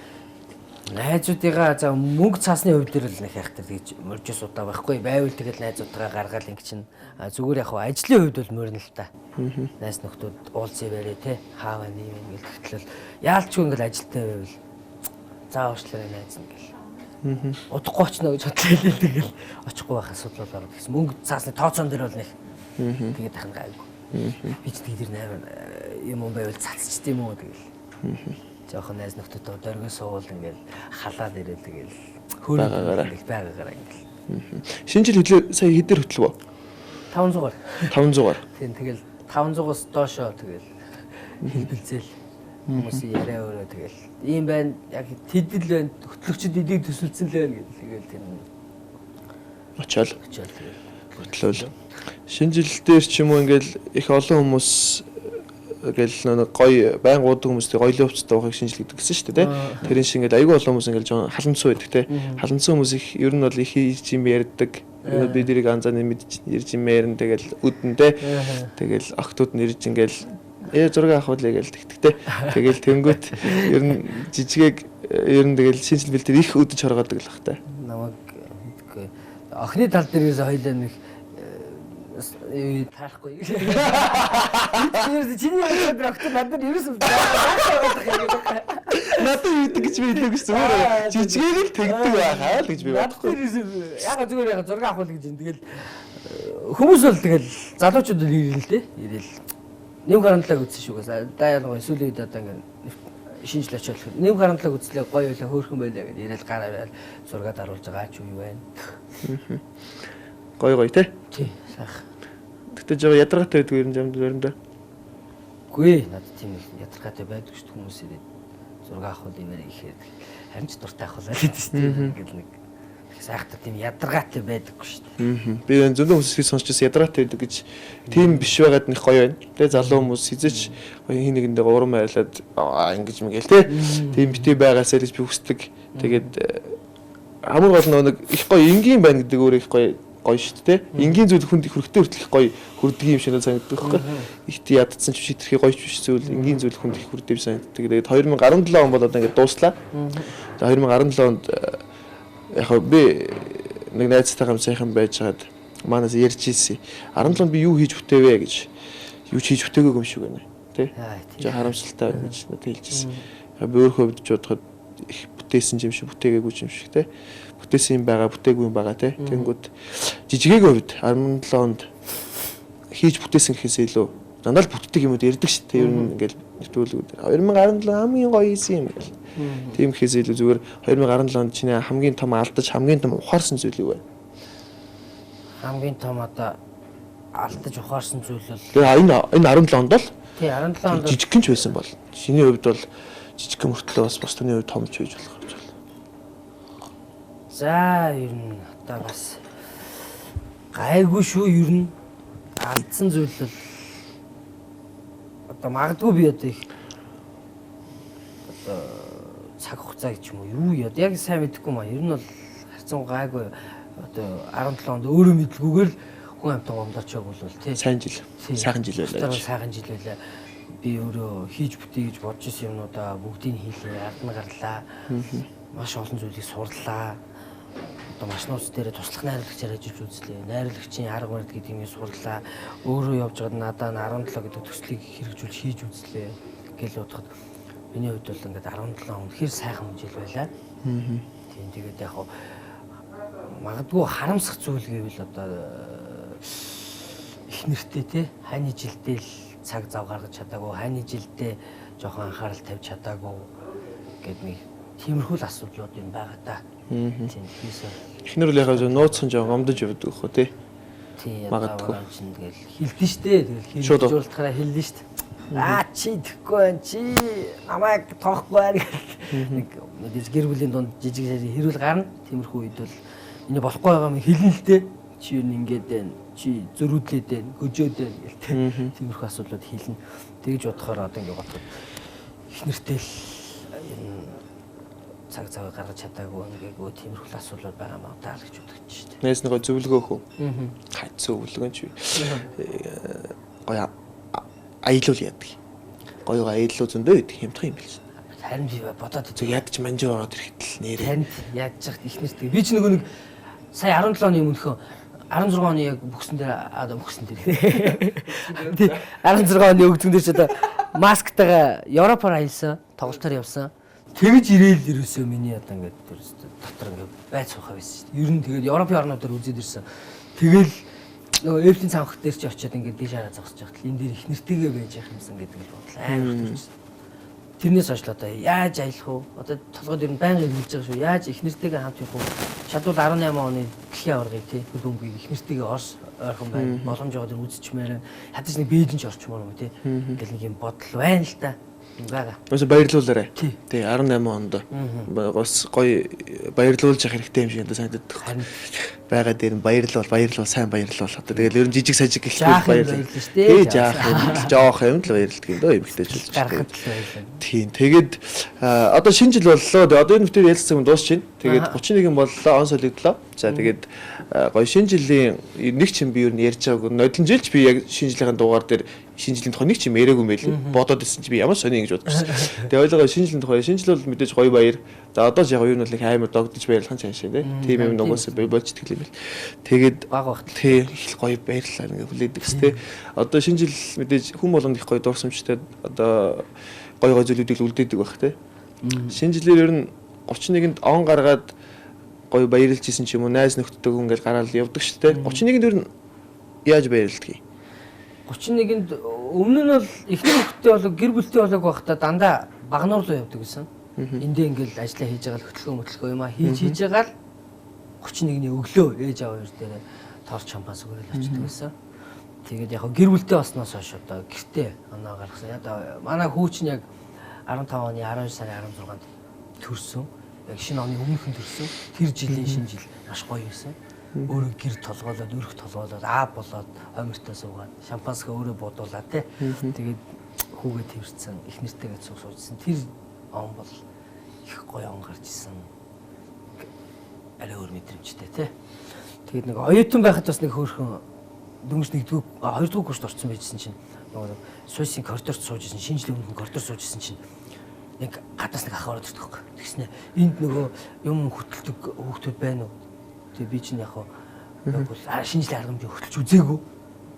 Найзуудыгаа за мөнгө цаасны хувьд л нэг хайхтар гэж морж судаа байхгүй байвал тэгэл найзуудтайгаа гаргаал ингэ чинь зүгээр яг ажлын хувьд бол морно л та. Найз нөхдүүд уулзъя барэ те хаава нэг юм гэл гэтэл яалчгүй ингээл ажилтай байвал заавчлаарай найз ингээл. Удахгүй очно гэж бодлоо тэгэл очихгүй байх асуудал болоо гэсэн мөнгө цаасны тооцоон дээр бол нэг тэгээд ахын гайгүй. Би ч тэр нээр юм байвал цацчт юм уу тэгэл. Жохон найз нөхдөөтэй дөргөө суул ингээл халаад ирээд тэгэл хөөрөөгөө байгаагаараа ингээл. Шинэ жил хөдлөө сая хэдээр хөтлөв? 500-аар. 500-аар. Тийм тэгэл 500-аас доошоо тэгэл хэлбэлзэл хүмүүсийн яриа өөрөө тэгэл ийм байна яг тэдэл байна хөтлөгчд эдийг төсөлцөн л байна гэдэг тэгэл тэр очоод тэгэл хөтлөөл. Шинэ жил дээр ч юм уу ингээл их олон хүмүүс гэл нэг гоё байн гуудаг хүмүүстэй гоё лөвцтэй байхыг шинжилдэг гэсэн шүү дээ. Тэрэн шиг ингээд аягүй олон хүмүүс ингээд жоон халамцсан байдаг те. Халамцсан хүмүүс их ер нь бол их хийж юм ярьдаг. Би дэрийг анзааны мэдж ирж юм ярин тэгэл үдэн те. Тэгэл охтууд нь ирж ингээл зураг авах үлээ гээл тэгтгтэй. Тэгэл тэнгүүт ер нь жижигээг ер нь тэгэл шинжил бэлтэр их өдөж хоргоодог л бах та. Намайг охины тал дээрээс хоёлаа нэг таахгүй. Чиний өдөр огт надад ерөөсөө надад үүдэг гэж би хэлээгүй зүгээр жижигээр л тэгдэг байхаа л гэж би бодохгүй. Яг зүгээр яг зураг авах гэж юм. Тэгэл хүмүүс бол тэгэл залуучууд ирэл л дээ. Ирэл нэм харантлаг үзсэн шүү гэсэн. Даа сүүлийн үед одоо ингэ шинжил очиод нэм харантлаг үзлээ гоё байлаа хөөрхөн байлаа гэж ирэл гараа байл зургаад харуулж байгаа ч юу байна. Гоё те. Тий сайхан. Гэтэ жоо ядаргаатай байдаг юм заримдаа. Үгүй надад тийм ядаргаатай байдаг шүү хүмүүс ирээд зураг авах юм яриа ихээр харин ч дуртай авах л гэдэг шүү дээ. Ингээл нэг сайхтай тийм ядаргаатай байдаггүй шүү дээ. Би энэ зөндөө хүмүүс сонсчихсан ядаргаатай байдаг гэж тийм биш байгаад нэг гоё байна. Тэгээ залуу хүмүүс хизээч хин нэгэндээ урам байрлаад ингэж мэгэл те. Тийм битээ байгаасаа гэж би хүсдэг. Тэгээд амар гол нэг их гоё энгийн байна гэдэг өөр их гоё шүү дээ. Энгийн зүйл хүнд их хүрхтэй хүртэл их гоё хүрдэг юм шиг санагддаг байхгүй. Ихт ядцсан ч шийтгэхий гоё ч биш зүйл энгийн зүйл хүнд их хүрдэг юм санагддаг. Тэгээд 2017 он бол одоо ингээд дууслаа. 2017 онд яг би нэг найзтайгаа сайхан байжгаад манаас ярьж ийсэн. 17 онд би юу хийж бүтээвэ гэж юу ч хийж бүтээгүй юм шиг байна. Тэ? Жаа харамсалтай байна гэж надад хэлжсэн. Би өөр хөвд ч бодоход их бүтээсэн юм шиг бүтээгээгүй юм шиг тэ. Бүтээсэн юм байгаа, бүтээгүй юм байгаа те. Тэнгүүд жижигэгийн хувьд 17 онд хийж бүтээсэн гэхээс илүү дандаа л бүтдэг юмуд ярьдаг шүү дээ. Ер нь ингээл нэвтрүүлгүүд 2017 хамгийн гоё хийсэн юм гэл. Тийм гэхээс илүү зүгээр 2017 онд чиний хамгийн том алдаж, хамгийн том ухаарсан зүйл юу вэ? Хамгийн том одоо алдаж ухаарсан зүйл бол энэ 17 онд л тий 17 онд жижигхэн ч байсан бол чиний хувьд бол жижигхэн мөртлөө бас бусдын хувьд том ч байж болох юм байна. За ер нь одоо бас гайгүй шүү ер нь алдсан зүйл бол одоо магадгүй би одоо их одоо цаг хугацаа гэж юм уу юу яг сайн мэдэхгүй маа ер нь бол харцсан гайгүй одоо 17 онд өөрөө мэдлгүйгээр хүн амтан гомдоочоог бол тий сайн жил сайхан жил байлаа. Сайхан жил байлаа. Би өөрөө хийж бүтээ гэж бодож исэн юмнуудаа бүгдийг хийлээ. Ард нь гарлаа. Маш олон зүйлийг сурлаа. Одоо машинууд дээр туслах найрлагчаар ажиллаж үзлээ. Найрлагчийн арга барил гэдэг юм сурлаа. Өөрөө явж байгаад надад 17 гэдэг төслийг хэрэгжүүлж хийж үзлээ. Гэл бодоход Миний хувьд бол ингээд 17 он хэр сайхан жил байлаа. Тийм тэгээд яг магадгүй харамсах зүйл гэвэл одоо их нэртэй те хайны жилдээ л цаг зав гаргаж чадаагүй, хайны жилдээ жоохон анхаарал тавьж чадаагүй гэдэг нэг тиймэрхүү л асуудлууд юм байгаа да. Тийм хийсэн. Эхнэр үл яхаа нууцхан жоохон гомдож явдаг хөө те. Тийм магадгүй чинь тэгэл хилдэн штэ. Тэгэл хилжүүлэхээр хилдэн штэ. Аа чи тэгэхгүй байна чи намайг тоохгүй байна гэх нэг гэр бүлийн дунд жижиг сарийн хэрүүл гарна. Тиймэрхүү үед бол энэ болохгүй байгаа юм хэлнэ л дээ. Чи юу нэгээд байна. Чи зөрүүдлээд байна. Хөжөөд байна гэлтэй. Тиймэрхүү асуудлууд хэлнэ. Тэгж бодохоор одоо ингэ бодоход их нэртэй л цаг цавыг гаргаж чадаагүй ингээгүй тиймэрхүү асуудлууд байгаа маа даа л гэж бодож шүү дээ. Нээс нэг зөвлөгөө хөө. Хай зөвлөгөө чи. Гоё аялал яадаг. Гоё аялал зөндөө идэх юмтах юм билээ. Харин би бодоод зүг ядч манжаа ороод ирэхэд л нэр. Танд яаж яхад их нэртэй. Би ч нөгөө нэг сая 17 оны өмнөхөө 16 оны яг бүксэн дээр. Тий 16 оны өгдөн дээр ч одоо масктайгаа Европоор аялсан, тоглолтоор явсан. Тэгэж ирээл ерөөсөө миний одоо ингээд дотор ингээд байц суухаа байсан шүү дээ. Ер нь тэгээд Европын орнуудаар үзээд ирсэн. Тэгэл нөгөө Эйфелийн цанх дээр ч очиод ингээд дээш хараа зогсож байхад энэ дээр их нэртэйгээ байж явах юмсан гэдэг л бодлоо. Амар төрсөн. Тэрнээс хойш л одоо яаж аялах вэ? Одоо толгойд ер нь байнга хэлж байгаа шүү. Яаж их нэртэйгээ хамт явах вэ? Шадвал 18 оны дэлхийн аваргыг тий хөлбөмбөгийг их нэртэйгээ Орос ойрхон байна. Боломжоо дээр үзчихмээр. Ядаж нэг Бээжин ч орчмоор юм тий. Ингээл нэг юм бодол байна л та. Бага. Өсө баярлуулаарай. Тий 18 онд гос гоё баярлуулж явах хэрэгтэй юм шиг надад санагддаг. Бага дээр нь баярлуул сайн баярлуул. Одоо тэгэл ер нь жижиг сажиг гэх баярлал шүү дээ. Тий жоох юм л баярлдаг юм дөө эмхтэйч болж байна. Тийм тэгээд одоо шинэ жил боллоо. Одоо энэ бүтээр ялцсан дуусчихна. Тэгээд 31 боллоо, он солигдлоо. За тэгээд гоё шинэ жилийн нэг ч юм би ер нь ярьж байгааг нодлон жилч би яг шинэ жилийн дугаар дээр шинэ жилийн тухай нэг ч юм яриаггүй юм байл. Бодоод ирсэн чи би ямар сони ингэж бодож байна. Тэгээ ойлгоо шинэ жилийн тухай шинэ жил бол мэдээж гоё баяр. За одоо ч яг ер нь бол их аймаг догдож баярлах нь цааш тий. Тийм юм нугаас болчихдаг юм байл. Тэгээд бага багт тий их гоё баярлалаа ингээ хүлээдэг ч тий. Одоо шинэ жил мэдээж хүн болгонд их гоё дурсамжтай одоо гоё зүйлүүдийг л үлдээдэг байх тий. Шинэ жилээр ер нь 31-нд он гаргаад гоё баярлж исэн ч юм уу найз нөхдөд ингээл гараал явдаг шүү дээ. 31-нд ер нь яаж баярлдаг юм? 31-нд өмнө нь бол эхний хөлтөө болог гэр бүлтэй болог байхдаа дандаа багнуур руу явдаг гэсэн. Эндээ ингээл ажиллаа хийж байгаа л хөтөлгөө юм аа хийж байгаа л 31-ний өглөө ээж аав хоёр дээр торч шампанс өгөөл очдөг гэсэн. Тэгээд яг гэр бүлтэй болсноос хойш одоо гэртээ оноо гаргасан. Одоо манай хүү чинь яг 15 оны 12 сарын 16-нд төрсөн. Яг шинэ оны өмнөхөн төрсөн. Тэр жилийн шинэ жил маш гоё байсан. Өөрөө гэр толгоолоод, өрх толгоолоод, болоод, хомиртой суугаад, шампанскаа өөрөө бодуулаад тий. Тэгээд хүүгээ тэрсэн, их нэртэйгээ суужсэн. Тэр он бол их гоё он гарч исэн. Арай өөр мэдрэмжтэй тий. Тэгээд нэг оюутан байхад бас нэг хөөрхөн дөнгөж нэгдүгээр, хоёрдугаар курст орсон байжсэн чинь нөгөө суусын коридорт сууж исэн, шинэ жилийн өмнө коридор сууж исэн чинь нэг гадаас нэг ах ороод ирдэг хөөх. Тэгснэ энд нөгөө юм хөтэлдэг хүүхдүүд байна уу? Тэгээ би чинь яг бол шинэ жилийн арга хэмжээ хөтөлж үзээгүй.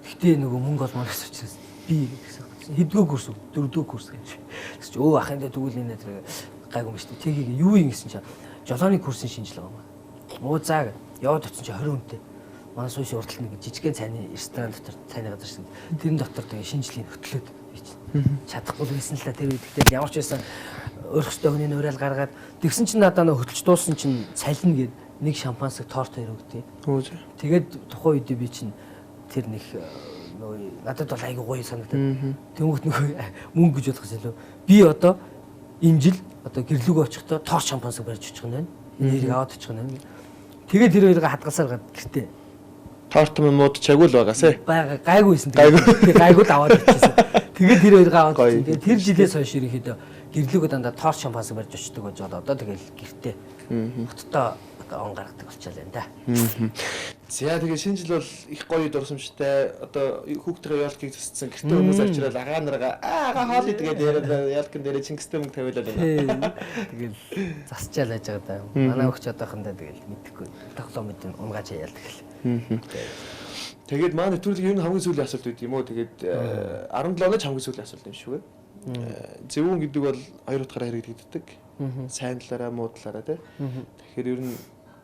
Гэхдээ нөгөө мөнгө олмоос учраас би гэсэн хэддүгээр курс, дөрөвдүгээр курс гэж. Тэгсч өө ахын дээр тэгвэл энэ тэр гайгүй юм шүү дээ. Тэгийг юу юм гэсэн чинь жолооны курсын шинэ жил байгаа юм. Оо заа яваад очсон чинь 20 хүнтэй. Манай сууш уртал нэг жижигхэн цайны ресторан дотор цайны газар шиг. Тэрэн дотор тэгээ шинэ жилийн хөтлөөд чадахгүй байсан л та тэр үед гэхдээ ямар ч байсан өөрхөстэй хүний нуурал гаргаад тэгсэн чинь надаа нөө хөтлж дууссан чинь цалина гээд нэг шампансыг торт хоёр өгдөө. Тэгээд тухайн үед би чинь тэр нэг нөө надад бол айгүй гоё санагдаад. Тэнгүүт нөгөө мөнгө гэж бодох гэсэн лөө. Би одоо энэ жил одоо гэрлүүгөө очихдоо торт шампансыг барьж очих нь байна. Энэ хэрэг аваад очих нь байна. Тэгээд тэр хоёрыг хадгалсаар гад гэртээ торт мод чагуул байгаасэ. Гайгүй байсан. Гайгүй л аваад ирчихсэн. Тэгээд тэр хоёрыг аваад ирчихсэн. Тэгээд тэр жилээс хойш ерөнхийдөө гэрлүүгөө дандаа торт шампанс барьж очдөг байж одоо тэгэл гэртээ хоттой он гаргадаг болчихлоо энэ да. За тэгээ шинэ жил бол их гоё дурсамжтай одоо хүүхдийн ялкийг засцсан гэртээ хүмүүс авчираад агаа нараа хоол идэгээд ялкын дээрээ Чингистэй мөнгө тавиулаад байна. Тэгэл засчаал байж байгаа да. Манай хөгч одоохондоо тэгэл мэдэхгүй тоглоом мэдэн унгааж яалдаг л. Тэгээд манай нэвтрүүлгийн хамгийн сүүлийн асуулт үүд юм уу? Тэгээд 17 оноч хамгийн сүүлийн асуулт юм шүү. Зөвүүн гэдэг бол хоёр утгаараа хэрэглэгддэг. Сайн талаараа, муу талаараа тий. Тэгэхээр ер нь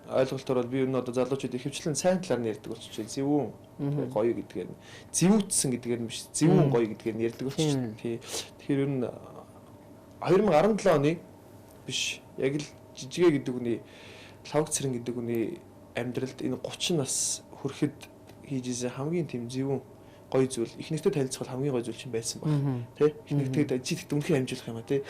ойлголтоор бол би ер нь одоо залуучууд ихэвчлэн сайн талаар нь ярьдаг болчихжээ. Зөвүүн гоё гэдгээр нь зөвүүцсэн гэдгээр нь биш. Зөвүүн гоё гэдгээр нь ярьдаг болчихжээ. Тий. Тэгэхээр ер нь 2017 оны биш. Яг л жижигэ гэдэг үний лавг цэрэн гэдэг үний амьдралд энэ 30 нас хүрэхэд хийжсэн хамгийн тийм зөвүүн гоё зүйл ихнэртэй танилцах хамгийн гоё зүйл чинь байсан баг. Тэ? Ихнэртэй жигт үнхээр амжуулах юм а тий.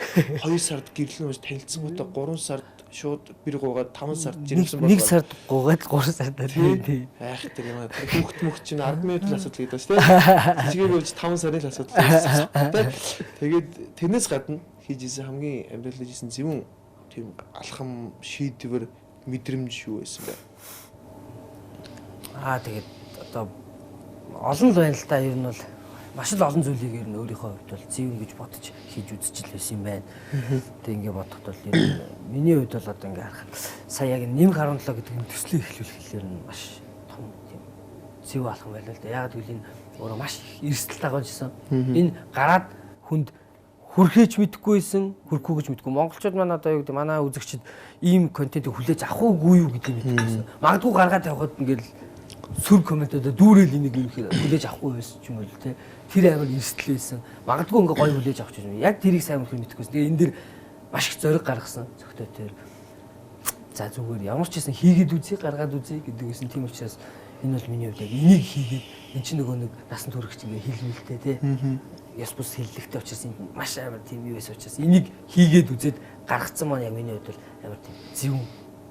2 сард гэрлэн ууж танилцсан гутаа 3 сард шууд бэр гуугаад 5 сард жирэмсэн баг. 1 сард гуугаад 3 сард тий. Айх тэр юм а. Хүүхд мөх чинь 10 минутын асуудал гэдэг шүү дээ. Жигээр ууж 5 сарын асуудал байсан. Тэ? Тэгээд тэрнээс гадна хийжсэн хамгийн амьдралд хийжсэн зөвүүн тийм алхам шийдвэр мэдрэмж юу байсан бэ? Тэгээд одоо олон л байна л та ер нь бол маш л олон зүйлийг ер нь өөрийнхөө хувьд бол зөв гэж бодож хийж үзчихэл байсан юм байна. Тэг ингээ бодоход бол ер нь миний хувьд бол одоо ингээ харахад сая яг нэмэх 17 гэдэг нь төслийн эхлүүлэхээр нь маш том тийм зөв алхам байлаа л да. Яг гэвэл энэ өөрөө маш эрсдэл дагуулжсэн. Энэ гараад хүнд хүрхээч мэдэхгүйсэн, хүрхгүй гэж мэдэхгүй. Монголчууд маань одоо юу гэдэг манай үзэгчид ийм контентыг хүлээж авах уугүй юу гэдэг мэдэхгүйсэн. Магадгүй гаргаад явхад ингээл сүр комментодоо дүүрэл энийг юм хүлээж авахгүй байсан ч юм уу те. Тэр амар эрсдэл байсан. Магадгүй ингээ гоё хүлээж авах юм. Яг тэрийг сайн мэдэх мэдэхгүйсэн. Тэгээ энэ дэр маш их зориг гаргасан зөвхөн тэр. За зүгээр ямар ч хэсэн хийгээд үзье, гаргаад үзье гэдэг гэсэн тийм учраас энэ бол миний хувьд яг энийг хийгээд эн чинь нөгөө нэг насан туршигч ингээ хэлмэлтэй те. Яс бус хэллэгтэй учраас энэ маш амар тийм юу байсан учраас энийг хийгээд үзээд гаргацсан маань яг миний хувьд бол амар тийм зөв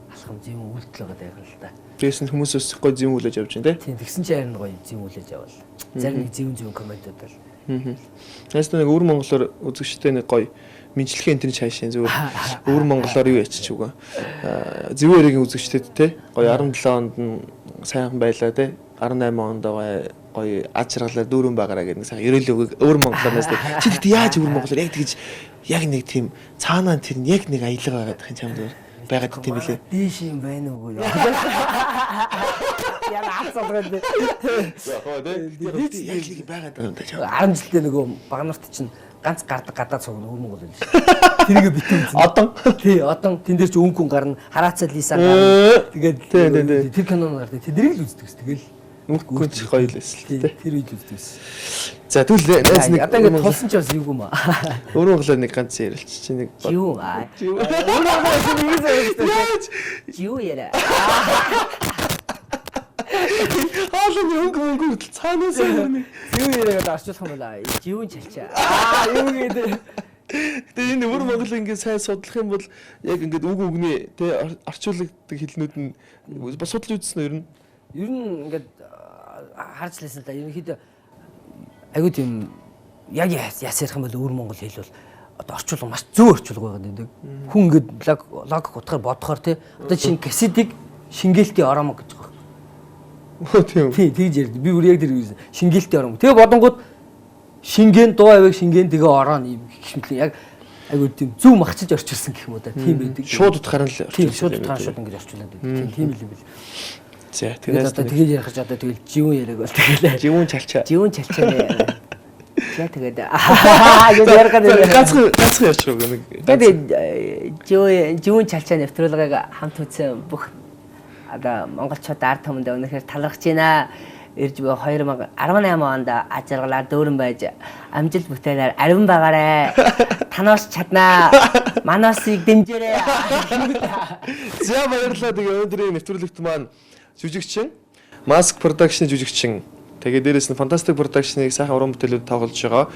алхам зөв үйлдэл байгаа даа л да. Тэгээс нь хүмүүсээс гоё зөв хүлээж авч байна те. Тийм тэгсэн чинь харин гоё зөв хүлээж авал. Зарим нэг зөв комментууд бол. Яст нэг өвөр монголоор үзэгчтэй нэг гоё мэдлэгийн энэ чаашийн зүгээр өвөр монголоор юу ячиж үгүй. Зөв яригийн үзэгчтэд те гоё 17 онд нь сайхан байлаа те. 18 онд гоё аж аргалаар дүүрэн байгаараа гэдэг нэг сайхан ерөөлөг өвөр монголоос чи тэгт яаж өвөр монголоор яг тэгж яг нэг тийм цаанаа тэр яг нэг аялга байгаад их юм зүгээр байгаад дим билээ. Дээш юм байна уу юу? Яг ацалгаад. Яг нэг байгаад байна даа. 10 жилдээ нөгөө баг нарт чинь ганц гардаг гадаад цог өвөр монгол байл шүү. Тэрийг битэн. Одон. Тий, одон тэн дээр чи өнгөн гарна, хараацаа лисаа гарна. Тэгээд тэр киноноор гардаг. Тэднийг л үздэг ус. Тэгэл өнгөн ч гоё л байсан л тий. Тэр үед үздэг ус. За тэгвэл найз нэг одоо ингэ толсон ч бас юу юм аа. Өвөр монголоор нэг ганц ярилч чи нэг юу аа. Өвөр монголоор чи нэг зүйл. Юу яра. Хаалын өнгө цаанаас нэг юу яриагаад орчуулах юм байна. Живүүн чалчаа. Юу гэдэг. Тэгээ энэ өвөр монгол ингээд сайн судлах юм бол яг ингээд үг үгний тэ орчуулдаг хэлнүүд нь бас судалж үзсэн нь ер нь ингээд харж лээсэн л да. Ерөнхийдөө айгуу тийм яг ясарх юм бол өвөр монгол хэл бол одоо орчуулга маш зөв орчуулга байгаа гэдэг. Хүн ингээд логик утгаар бодохоор тэ одоо чинь кассетыг шингээлтийн оромог гэж байгаа. Тийм. Тий, тэгж ярьд. Би бүр яг тэр шингээлтийн орон. Тэгээ бодонгууд шингэн дуу авиг шингэн тэгээ ороо юм гихмэл яг айгуу тийм зөв махчиж орчуулсан гэх юм уу да. Тийм байдаг. Шууд утгаар нь л орчуулсан. Шууд утгаар шууд ингэж орчуулдаг. Тийм л юм бэл. За тэгээд одоо тэгэж ярих гэж одоо тэгэл живүүн яриаг бол тэгэлээ. Живүүн чалчаа. Живүүн чалчаа. За тэгээд яг ганцхан ярьчих уу нэг. Тэгээд живүүн чалчаа нэвтрүүлгийг хамт үзсэн бүх одоо монголчууд ард түмэнд өнөхөр талархаж байна. Ирж буй 2018 онд аж аргалаар дүүрэн байж амжилт бүтээлээр ариун байгаарэ. Таноос чаднаа. Манаасыг дэмжээрэй. За баярлалаа. Тэгээ өнөөдрийн нэвтрүүлэгт маань жүжигчин, Mask Production жүжигчин. Тэгээ дээрээс нь Fantastic Production-ыг сайхан уран бүтээлүүд тоглож байгаа.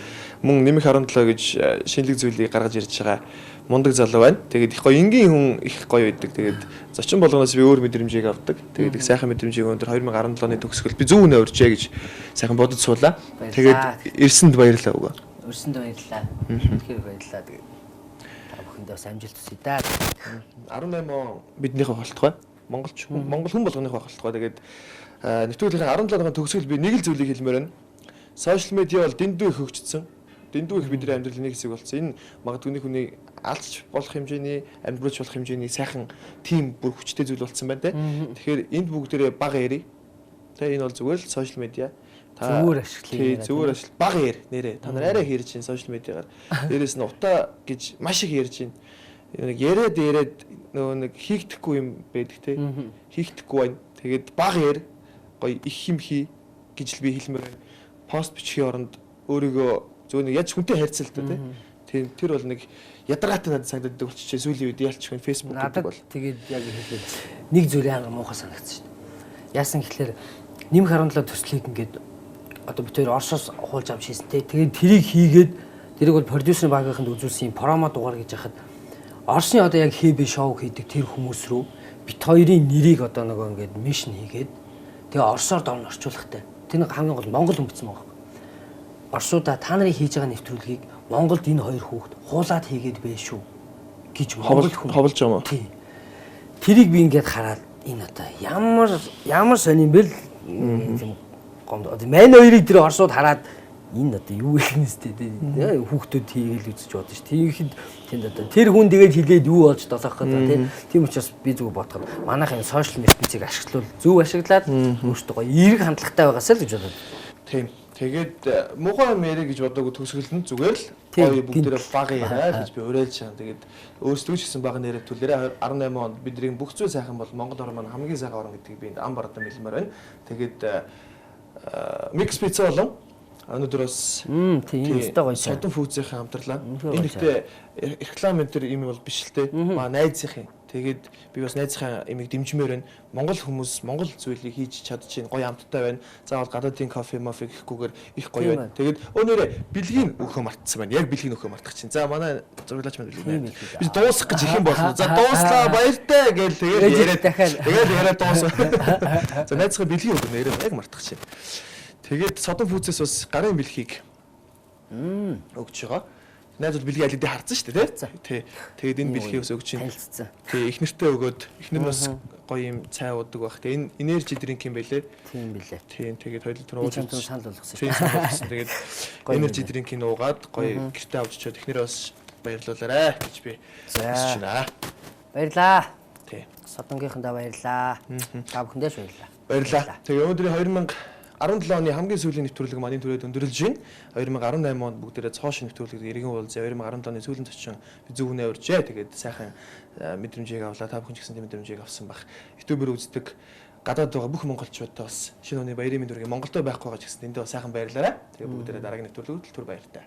Мөн нэмэх 17 гэж шинэлэг зүйлийг гаргаж ирж байгаа мундаг залуу байна. Тэгээд их гоё энгийн хүн их гоё байдаг. Тэгээд зочин болгоноос би өөр мэдрэмжийг авдаг. Тэгээд их сайхан мэдрэмжийг өндөр 2017 оны төгсгөл би зөв үнэ урьжээ гэж сайхан бодож суулаа. Тэгээд ирсэнд баярлалаа үгүй. Ирсэнд баярлалаа. Тэгэхээр баярлалаа. Тэгээд та бүхэндээ бас амжилт хүсье да. 18 он биднийхээ холтгой. Монгол хүн болгоныхоо холтгой. Тэгээд нэвтрүүлгийн 17 оны төгсгөл би нэг л зүйлийг хэлмээр байна. Сошиал медиа бол дэндүү их хөгжсөн. Дэндүү их бидний амьдралын нэг хэсэг болсон. Энэ магадгүй нэг хүний алж болох хэмжээний, амьдруулж болох хэмжээний сайхан тим бүр хүчтэй зүйл болсон байна те. Тэгэхээр энд бүгдээрээ бага ярий. Тэ энэ бол зүгээр л сошиал медиа. Зүгээр ашиглая. Тий, зүгээр ашигла. Бага яар нэрээ. Та нар арай ярьж чинь сошиал медиагаар. Дээрээс нь утаа гэж маш их ярьж чинь. Нэг яриад нөгөө нэг хийгдэхгүй юм байдаг те. Хийгдэхгүй байна. Тэгээд бага яар гоё их юм хий гэж л би хэлмээр байна. Пост бичихийн оронд өөрийгөө зөв нэг яаж хүнтэй харьцалтай те. Тийм тэр бол нэг ядаргаатай надад санагддаг болчихжээ. Сүүлийн үед ялчих байна Facebook гэдэг бол. Тэгээд яг хэлээд нэг зүйл яага муухай санагдсан шин. Яасан гэхэлэр нэмэх 17 төслийг ингээд одоо бид хоёр Оросоос хуулж авч хийсэн те. Тэгээд тэрийг хийгээд тэрийг бол продюсерын багийнханд үзүүлсэн промо дугаар гэж яхад Оросны одоо яг хэбэ шоу хийдэг тэр хүмүүс рүү бит хоёрын нэрийг одоо нөгөө ингээд мишн хийгээд тэгээ Оросоор дорн орчуулахтай. Тэр хамгийн гол Монгол өмбцсөн байгаа. Оросуудаа та нарын хийж байгаа нэвтрүүлгийг Монголд энэ хоёр хүүхэд хуулаад хийгээд bay шүү гэж Монгол хүн ховлж байгаа юм уу? Тий. Тэрийг би ингээд хараад энэ одоо ямар сонирм бэл юм гомд. Одоо мань хоёрыг тэр Оросууд хараад энэ одоо юу ихнэстэй хүүхдүүд хийгээл үзэж бодсон ш. Тэгэхэд тэнд одоо тэр хүн тэгээд хилээд юу болж долоох гэдэг тийм учраас би зүгээр бодоход манайхын сошиал медиацийг ашиглавал зөв ашиглаад өөртөө гоё эерэг хандлагатай байгаасаа л гэж бодод. Тийм. Тэгээд муухай юм яриа гэж бодоогүй төгсгөл нь зүгээр л гоё бүгдээрээ бага яриа гэж би уриалж байгаа. Тэгээд өөрсдөө ч гэсэн бага нэрээ түлээрээ 18 онд бидний бүх зүйл сайхан бол Монгол орн маань хамгийн сайхан орн гэдгийг би ам бардам хэлмээр байна. Тэгээд микс пицца болон өнөөдрөөс тийм өстой гоё содон фүүзийн хамтарлаа. Энэ ихтэй реклам энэ төр юм бол биш л те. Маа найзынхын. Тэгээд би бас найзынхаа имийг дэмжмээр байна. Монгол хүмүүс Монгол зүйлийг хийж чадчихээн гоё амттай байна. Заавал гадаадын кофе мафи гэхгүйгээр их гоё байна. Тэгээд өнөөрэ бэлгийн өгөхөө мартсан байна. Яг бэлгийн өгөхөө мартах чинь. За манай зурлаач маань бэлгийн. Би дуусгах гэж их юм болно. За дууслаа баяртай гээл тэгээд яриад дахиад. Тэгээд яриад дуусаа. За найзынхаа бэлгийн өгөх нэрээ яг мартах чинь. Тэгээд содон фүүцээс бас гарын бэлхийг өгч байгаа. Найз бол бэлгийн алидыг харсан шүү дээ тий. Тэгээд энэ бэлхийг бас өгч чинь. Тий их нэртэй өгөөд их нэр бас гоё юм цай уудаг байх. Тэгээд энэ энержи дринк юм байлээ. Тийм билээ. Тийм тэгээд хоёул тэр ууж санал болгосон шүү дээ. Тэгээд энержи дринкийг уугаад гоё гэртээ авч чад ихнэрээ бас баярлуулаарай гэж би хүсэж байна. Баярлаа. Тий. Содонгийнхандаа баярлаа. Та бүхэндээ баярлаа. Баярлаа. Тэгээд өнөөдрийн 2017 оны хамгийн сүүлийн нэвтрүүлэг маань түрээд өндөрлж байна. 2018 онд бүгдээрээ цоошин нэвтрүүлэг эргэн уулзъя. 2017 оны сүүлийн төчин би зөв үнэ урьжээ. Тэгээд сайхан мэдрэмжийг авлаа. Та бүхэн ч гэсэн мэдрэмжийг авсан бах. YouTube-ээр үздэг гадаад байгаа бүх монголчуудаа бас шинэ оны баярын мэнд хүргэе. Монголдөө байхгүй байгаа ч гэсэн эндээ сайхан баярлалаа. Тэгээд бүгдээрээ дараагийн нэвтрүүлгүүд түр баяртай.